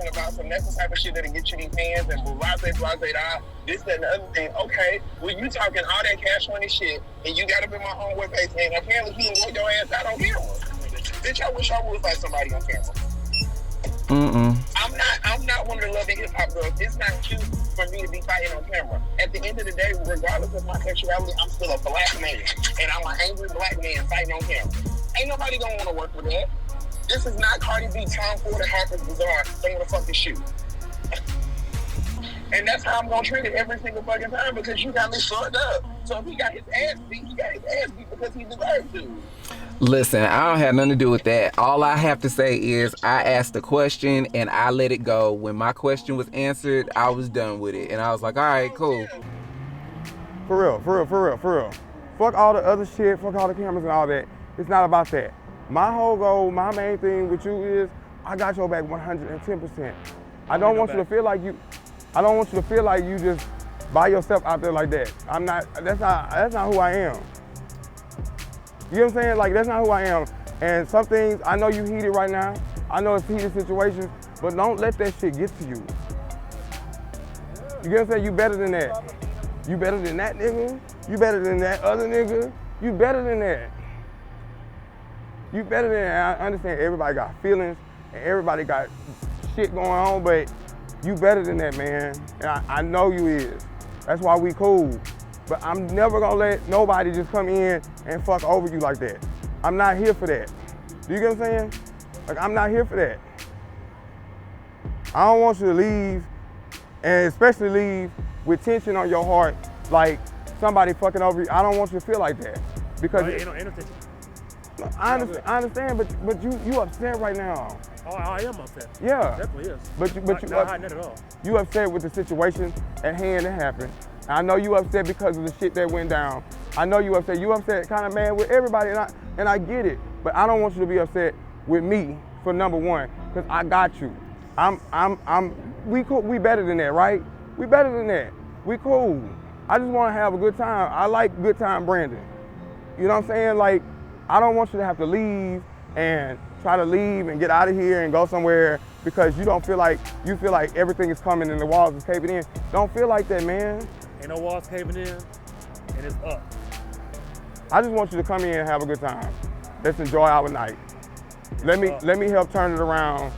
about some that's the type of shit that'll get you these hands and blase, this, that, and the other thing. Okay, well, you talking all that cash money shit, and you got up in my homeboy face, and apparently he didn't your ass out on camera. Bitch, I wish I was like somebody on camera. I'm not one of the loving hip hop girls. It's not cute for me to be fighting on camera. At the end of the day, regardless of my sexuality, I'm still a black man, and I'm an angry black man fighting on camera. Ain't nobody gonna want to work with that. This is not Cardi B, Tom Ford, and Harper's Bazaar. They want to fucking shoot. And that's how I'm gonna treat it every single fucking time, because you got me fucked up. So if he got his ass beat, he got his ass beat because he deserved to. Listen, I don't have nothing to do with that. All I have to say is I asked a question and I let it go. When my question was answered, I was done with it. And I was like, all right, cool. For real. Fuck all the other shit, fuck all the cameras and all that. It's not about that. My whole goal, my main thing with you is I got your back 110%. I don't want you to feel like you just by yourself out there like that. That's not who I am. You know what I'm saying? Like, that's not who I am. And some things, I know you heated right now. I know it's heated situations, but don't let that shit get to you. You get what I'm saying? You better than that. You better than that nigga. You better than that other nigga. You better than that. You better than that. I understand everybody got feelings and everybody got shit going on, but you better than that, man. And I know you is. That's why we cool. But I'm never gonna let nobody just come in and fuck over you like that. I'm not here for that. Do you get what I'm saying? Like, I'm not here for that. I don't want you to leave, and especially leave with tension on your heart, like somebody fucking over you. I don't want you to feel like that. Because ain't no tension. I understand, but you upset right now. Oh, I am upset. Yeah. Definitely is. But you not hiding it at all. You upset with the situation at hand that happened. I know you upset because of the shit that went down. I know you upset. You upset kind of mad with everybody, and I get it. But I don't want you to be upset with me for number one, because I got you. We cool. We better than that, right? We better than that. We cool. I just want to have a good time. I like good time Brandon. You know what I'm saying? Like, I don't want you to have to leave and try to leave and get out of here and go somewhere because you feel like everything is coming and the walls is caving in. Don't feel like that, man. Ain't no walls caving in, and it's up. I just want you to come in and have a good time. Let's enjoy our night. Let me help turn it around.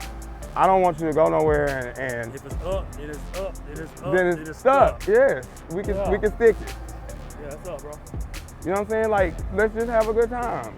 I don't want you to go nowhere and if it's up, it is up, it is up, then it it's is stuck. stuck. Yes, we can stick it. Yeah, it's up, bro. You know what I'm saying? Like, let's just have a good time.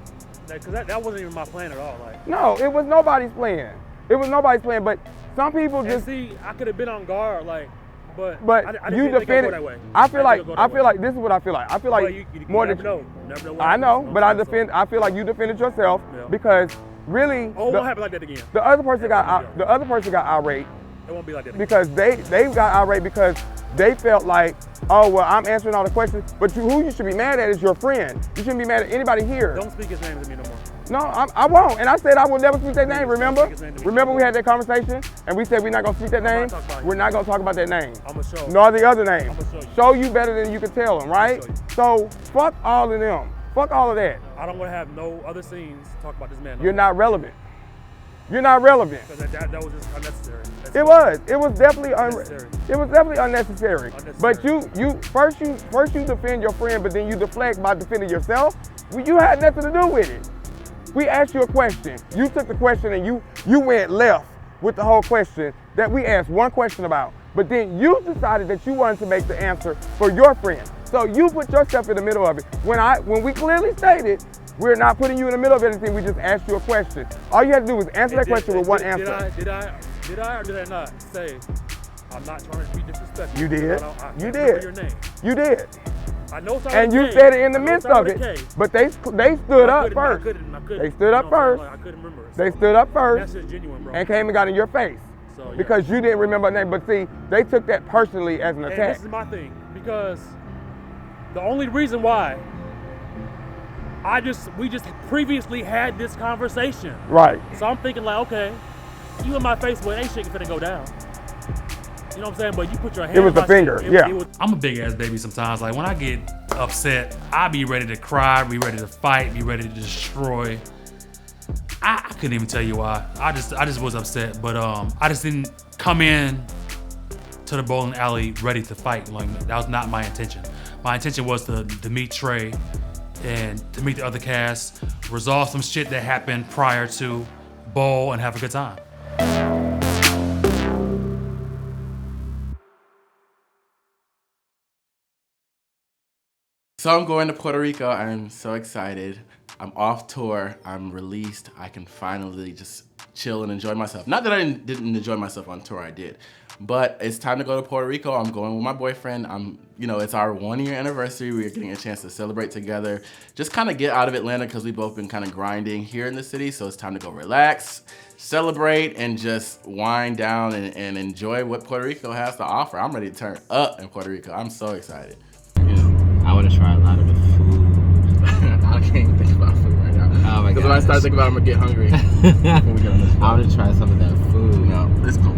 Because that wasn't even my plan at all. Like, No, it was nobody's plan. It was nobody's plan, but some people just. see, I could have been on guard, like, but I you didn't think defended. I'd go that way. I feel like this is what I feel like. I feel like you more never than know. Never know what I know, happens. but I feel like you defended yourself because really. Oh, it won't happen like that again. The other person got irate. It won't be like that again. Because they got irate because they felt like, oh well, I'm answering all the questions, but who you should be mad at is your friend. You shouldn't be mad at anybody here. Don't speak his name to me no more. No, I won't. And I said I will never speak that name, remember? Remember we had that conversation and we said we're not going to speak that name? We're not going to talk about that name. I'm going to show. Nor the other name. I'm going to show you better than you can tell them, right? So fuck all of them. Fuck all of that. I don't want to have no other scenes talk about this man. No You're more. not relevant. You're not relevant. Because that was just unnecessary. It was definitely unnecessary. But you first defend your friend, but then you deflect by defending yourself. You had nothing to do with it. We asked you a question. You took the question and you went left with the whole question that we asked one question about. But then you decided that you wanted to make the answer for your friend. So you put yourself in the middle of it. When we clearly stated, we're not putting you in the middle of anything, we just asked you a question. All you had to do was answer that question with one answer. Did I or did I not say, I'm not trying to be disrespectful? You did. I You can't did. remember your name. You did. I know it's And you said it in the midst of it. But they stood up first. They stood up first. I couldn't remember it. They stood up first. That's just genuine, bro. And came and got in your face. So, yeah. Because you didn't remember a name. But see, they took that personally as an And attack. this is my thing, because the only reason why we just previously had this conversation. Right. So I'm thinking like, okay, you in my face, but ain't shit finna go down. You know what I'm saying? But you put your hand. It was the finger, yeah. I'm a big ass baby sometimes. Like when I get upset, I be ready to cry, be ready to fight, be ready to destroy. I couldn't even tell you why. I just was upset, but I just didn't come in to the bowling alley ready to fight. Like that was not my intention. My intention was to meet Trey and to meet the other cast, resolve some shit that happened prior to, bowl and have a good time. So I'm going to Puerto Rico. I'm so excited. I'm off tour. I'm released. I can finally just chill and enjoy myself. Not that I didn't enjoy myself on tour, I did. But it's time to go to Puerto Rico. I'm going with my boyfriend. It's our 1 year anniversary. We're getting a chance to celebrate together. Just kind of get out of Atlanta because we've both been kind of grinding here in the city. So it's time to go relax, celebrate, and just wind down and enjoy what Puerto Rico has to offer. I'm ready to turn up in Puerto Rico. I'm so excited. I want to try a lot of the food. I can't even think about food right now. Oh my god. Because when I start thinking about it, I'm going to get hungry. Before we get on this I want to try some of that food. No, it's cool.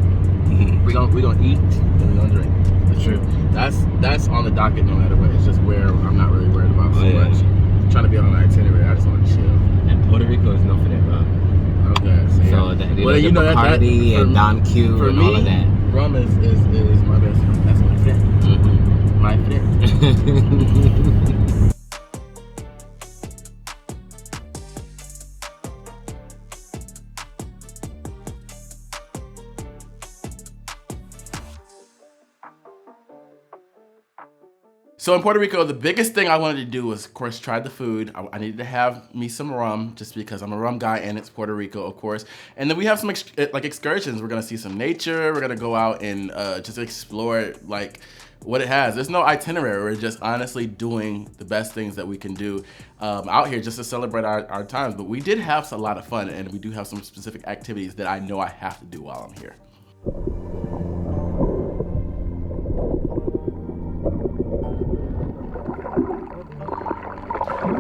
We gonna eat and we gonna drink. That's true. That's on the docket no matter what. It's just where I'm not really worried about so much. I'm trying to be on an itinerary. I just want to chill. And Puerto Rico is known for their rum. Okay. So the Bacardi and Don Q and all of that. Rum is my best friend. That's my friend. Mm-hmm. My friend. So in Puerto Rico, the biggest thing I wanted to do was, of course, try the food. I needed to have me some rum, just because I'm a rum guy and it's Puerto Rico, of course. And then we have some excursions. We're gonna see some nature. We're gonna go out and just explore like what it has. There's no itinerary. We're just honestly doing the best things that we can do out here just to celebrate our times. But we did have a lot of fun, and we do have some specific activities that I know I have to do while I'm here.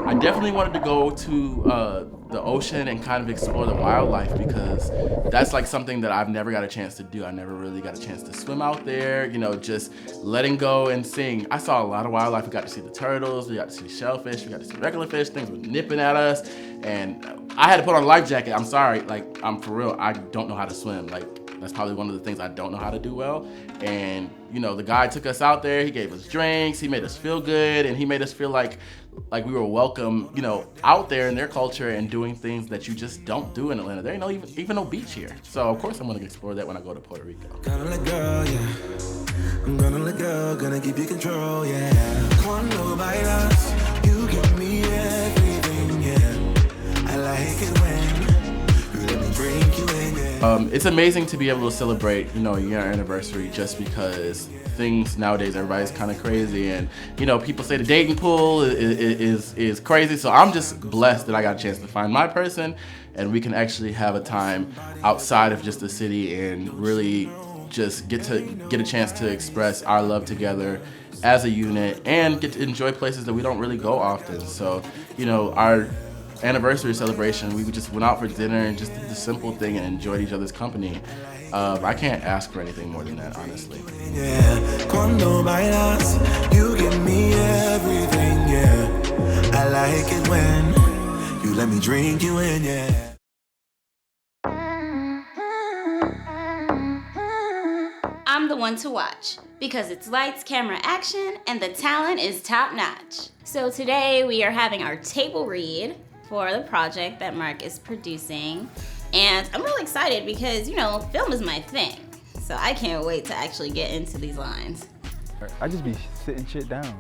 I definitely wanted to go to the ocean and kind of explore the wildlife, because that's like something that I've never got a chance to do. I never really got a chance to swim out there, just letting go and seeing. I saw a lot of wildlife. We got to see the turtles, we got to see shellfish, we got to see regular fish. Things were nipping at us, and I had to put on a life jacket. I'm sorry, I'm for real. I don't know how to swim. That's probably one of the things I don't know how to do well. And the guy took us out there. He gave us drinks. He made us feel good, and he made us feel like we were welcome, out there in their culture and doing things that you just don't do in Atlanta. There ain't no even no beach here. So of course I'm gonna explore that when I go to Puerto Rico. Gonna let go, yeah. I'm gonna let go, gonna give you control, yeah. Cuando bailas, you give me everything, yeah. I It's amazing to be able to celebrate, your year anniversary just because things nowadays, everybody's kind of crazy, and people say the dating pool is crazy. So I'm just blessed that I got a chance to find my person, and we can actually have a time outside of just the city and really just get a chance to express our love together as a unit and get to enjoy places that we don't really go often. So, our anniversary celebration, we just went out for dinner and just did the simple thing and enjoyed each other's company. I can't ask for anything more than that, honestly. Cuando bailas, you give me everything, yeah. I like it when you let me drink you in, yeah. I'm the one to watch because it's lights, camera, action, and the talent is top notch. So today we are having our table read for the project that Mark is producing. And I'm really excited because, film is my thing. So I can't wait to actually get into these lines. I just be sitting shit down.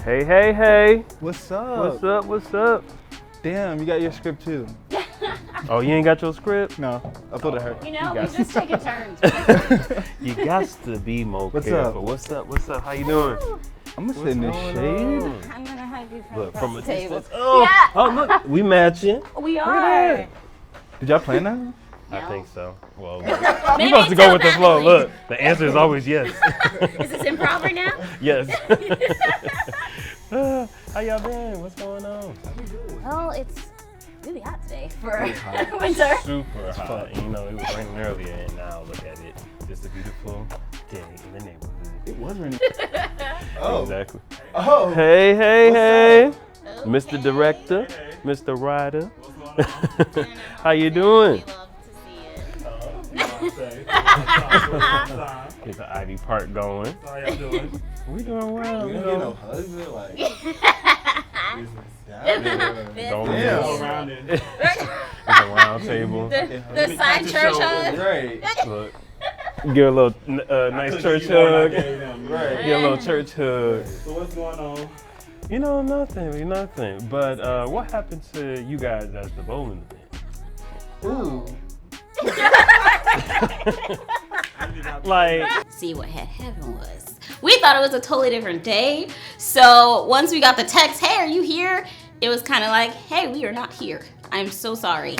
Hey. What's up? What's up? Damn, you got your script too. Oh, you ain't got your script? No, I thought it hurt. We just taking turns. You got to be more careful. What's up? How you doing? I'm gonna sit in this shade. I'm gonna hug you from the table. Oh, look, we matching. We are. Did y'all plan that? I think so. Well, Maybe you're supposed to go with the flow. definitely. Look, the answer is always yes. Is this improv right now? Yes. How y'all been? What's going on? Well, it's really hot today for It's hot. winter. Super hot. It was raining earlier, and now look at it. Just a beautiful day in the neighborhood. It was raining. Oh. Exactly. Oh. Hey. Mr. Director, Mr. Ryder. How you doing? Get the Ivy Park going. How y'all doing? We doing well. We don't get no hugs, like. Don't Damn. Around it. It's a round table. The side church hug. Right. Look, give a little nice church hug. Right. Give a little church hug. So what's going on? Nothing. But what happened to you guys as the bowling event? Ooh. See what had happened was we thought it was a totally different day. So once we got the text, hey, are you here? It was kind of like, hey, we are not here. I'm so sorry.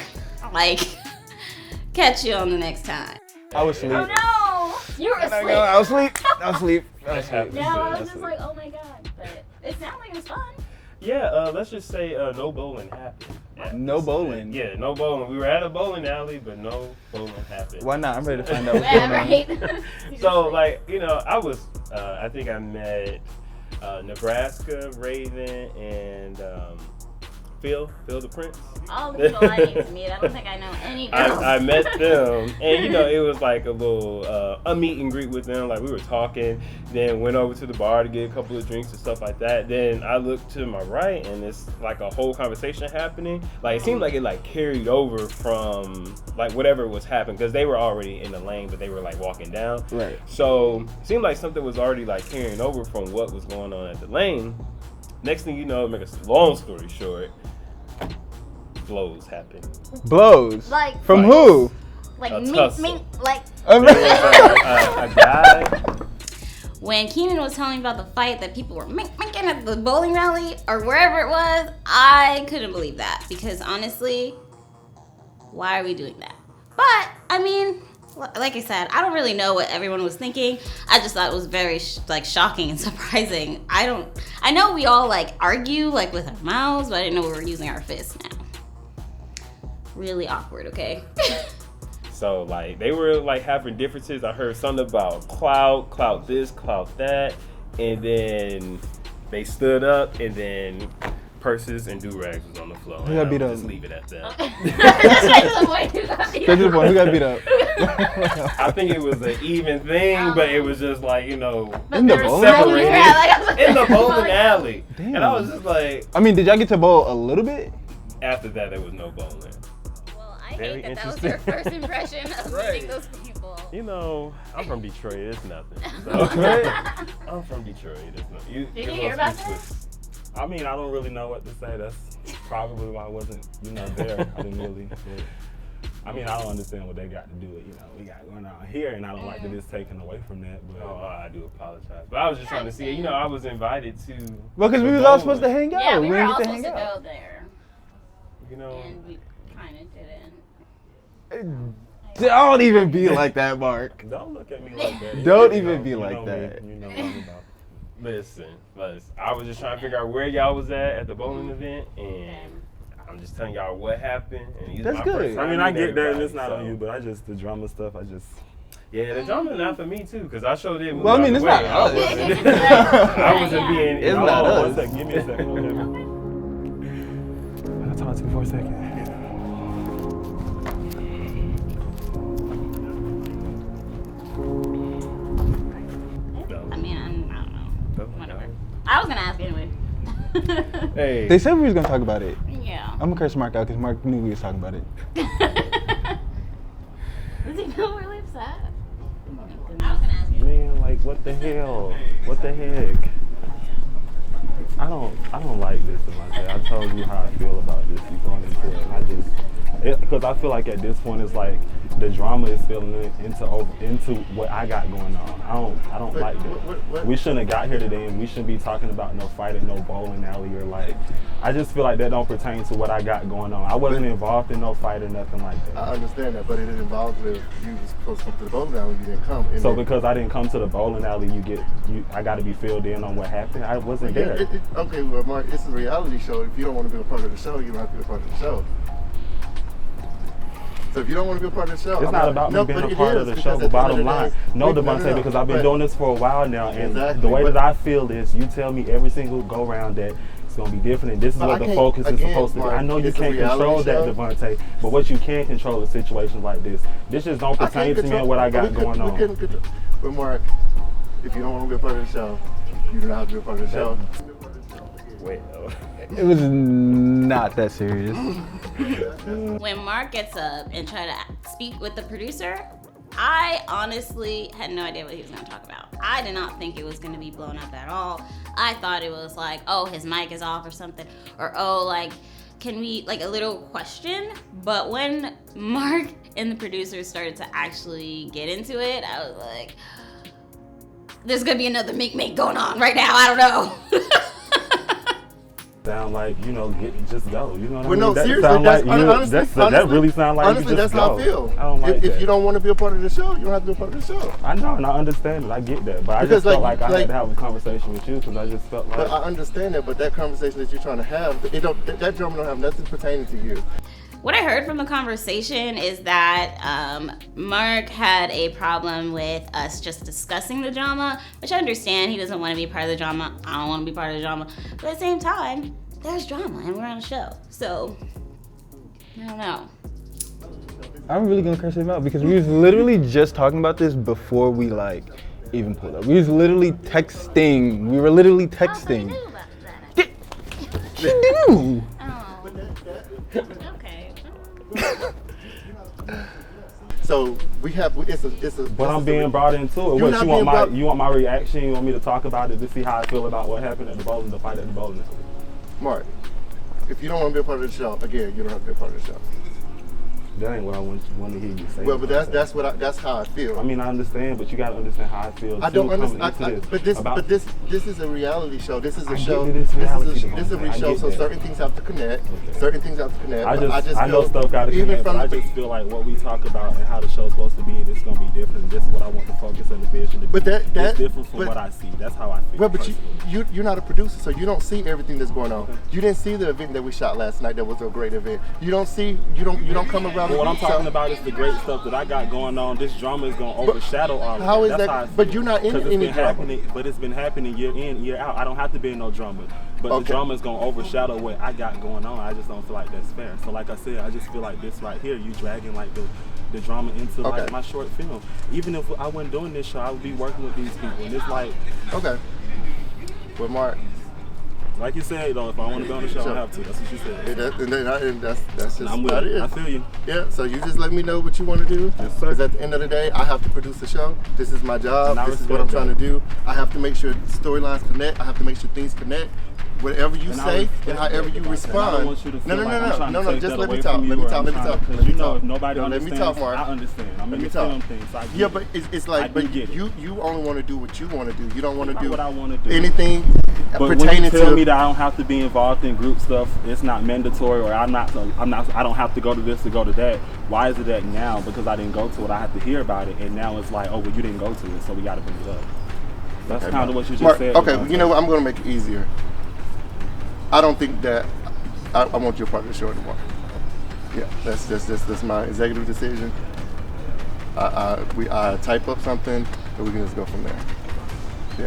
Catch you on the next time. I was asleep. Oh no, you were asleep. I was asleep. No, I was just like, oh my god. But it sounded like it was fun. Yeah, let's just say no bowling happened. No bowling? Yeah, no bowling. We were at a bowling alley, but no bowling happened. Why not? I'm ready to find out what's going on. So, I think I met Nebraska, Raven, and Phyll the Prince. All the people I need to meet. I don't think I know any girls. I met them, and it was like a little a meet and greet with them. Like we were talking, then went over to the bar to get a couple of drinks and stuff like that. Then I looked to my right, and it's like a whole conversation happening. Like it seemed like it carried over from whatever was happening because they were already in the lane, but they were walking down. Right. So it seemed like something was already carrying over from what was going on at the lane. Next thing you know, make a long story short, blows happen. Blows? From who? A guy. When Keenan was telling me about the fight that people were making at the bowling alley or wherever it was, I couldn't believe that because honestly, why are we doing that? But I mean, like I said, I don't really know what everyone was thinking. I just thought it was very shocking and surprising. I know we all argue with our mouths, but I didn't know we were using our fists now. Really awkward, okay? So they were having differences. I heard something about clout this, clout that, and then they stood up, and then purses and Durags was on the floor. Who got beat up? Just leave it at that. Who got beat up? I think it was an even thing, but it was just in the bowling separated in the bowling alley. Damn. And I was just like, I mean, did y'all get to bowl a little bit? After that, there was no bowling. I hate that was your first impression of meeting those people. I'm from Detroit. It's nothing. So. Okay. I'm from Detroit. It's nothing. Did you hear about this? I mean, I don't really know what to say. probably why I wasn't, there. I didn't really. I mean, I don't understand what they got to do with, we got going on here, and I don't like that it's taken away from that. But I do apologize. But I was just trying to see, I was invited to. Well, because we was all supposed to hang out. Yeah, we were didn't all get to supposed hang to out. go there. And we kind of didn't. Don't even be like that, Mark. Don't look at me like that. Don't even be like that. You know what I'm about. Listen, I was just trying to figure out where y'all was at the bowling event, and I'm just telling y'all what happened. And That's good. I mean, I get that, and it's not on you, but the drama stuff, Yeah, the drama not for me too, because I showed it. Well, I mean, it's not us. I wasn't being. It's not us. 1 second, give me a second. I'll talk to you for a second. I mean, I don't know. Whatever. I was gonna ask anyway. Hey. They said we was gonna talk about it. Yeah. I'm gonna curse Mark out because Mark knew we was talking about it. Does he feel really upset? Man, like, what the hell? What the heck? I don't like this in my head. I told you how I feel about this. You going into it. Because I feel like at this point it's like the drama is spilling into what I got going on. I don't like that. We shouldn't have got here today, and we shouldn't be talking about no fight at no bowling alley or like. I just feel like that don't pertain to what I got going on. I wasn't involved in no fight or nothing like that. I understand that, but it involves if you was supposed to come to the bowling alley, you didn't come. So because I didn't come to the bowling alley, I got to be filled in on what happened. I wasn't there. Okay, well, Mark, it's a reality show. If you don't want to be a part of the show, you don't have to be a part of the show. So if you don't want to be a part of the show, it's not about me being a part of the show. But bottom line, no, Devontae, because I've been doing this for a while now, and the way that I feel is, you tell me every single go round that it's gonna be different, and this is what the focus is supposed to be. I know you can't control that, Devontae, but what you can control is situations like this. This just don't pertain to me and what I got going on. But Mark, if you don't want to be a part of the show, you don't have to be a part of the show. Well, it was not that serious. When Mark gets up and try to speak with the producer, I honestly had no idea what he was going to talk about. I did not think it was going to be blown up at all. I thought it was like, oh, his mic is off or something, or oh, like, can we, like a little question. But when Mark and the producers started to actually get into it, I was like, there's going to be another make going on right now. I don't know. Sound like, just go. You know what I mean? No, That seriously, sound that's like honestly, that really sound like honestly, you just that's how go. I feel. I don't like that. If you don't want to be a part of the show, you don't have to be a part of the show. I know, and I understand it. I get that, but I just felt like I had to have a conversation with you because I just felt like. But I understand that, but that conversation that you're trying to have, that drama don't have nothing pertaining to you. What I heard from the conversation is that Mark had a problem with us just discussing the drama, which I understand. He doesn't want to be part of the drama. I don't want to be part of the drama. But at the same time, there's drama and we're on a show. So, I don't know. I'm really gonna curse him out because we was literally just talking about this before we even pulled up. We was literally texting. We were literally texting. She knew. Oh. Okay. So we have it's a. But I'm being brought into it. What you want my reaction? You want me to talk about it to see how I feel about what happened at the fight at the bowling alley? Mark, if you don't want to be a part of the show, again, you don't have to be a part of the show. That ain't what I want to hear you say. Well, but that's how I feel. I mean, I understand, but you gotta understand how I feel. I don't understand. But this is a reality show. This is a show. This is a show. So certain things have to connect. Okay. Certain things have to connect. I know stuff gotta connect. But I just feel like what we talk about and how the show's supposed to be, it's gonna be different. This is what I want to focus on the vision. But that's different from what I see. That's how I feel. Well, but you're not a producer, so you don't see everything that's going on. Okay. You didn't see the event that we shot last night. That was a great event. You don't come around. What I'm talking about is the great stuff that I got going on. This drama is going to overshadow all of that. How is that? But you're not in any drama. But it's been happening year in, year out. I don't have to be in no drama. But the drama is going to overshadow what I got going on. I just don't feel like that's fair. So like I said, I just feel like this right here, you dragging like the drama into like my short film. Even if I wasn't doing this show, I would be working with these people. And it's like... Okay. Well, Mark... Like you said, though, if I want to be on the show, I have to. That's what you said. That's just I'm about it. I feel you. Yeah, so you just let me know what you want to do. Yes, sir. Because at the end of the day, I have to produce a show. This is my job. This is what I'm trying to do. I have to make sure storylines connect. I have to make sure things connect. whatever you And I say respect and however that, you but I respond. don't want you to feel like I'm trying to take just that let me away talk. from Let you, me or talk. I'm Let me trying talk. to- 'cause Let me you know talk. if nobody No, let me understands, talk, Mark. I understand. I'm Let in me the talk. film thing, so I get Yeah, it. but it's like, I but get it. you only want to do what you want to do. You don't want to Not do what I want to do. anything But when pertaining you tell to me that I don't have to be involved in group stuff, it's not mandatory, or I don't have to go to this to go to that. Why is it that now? Because I didn't go to it, I have to hear about it, and now it's like, oh, well, you didn't go to it, so we got to bring it up. That's Okay, kind of Mark. what you just Mark, said. Okay, you know what? I'm going to make it easier. I don't think that I want your part of the show anymore. Yeah, that's my executive decision. I type up something, and we can just go from there. Yeah.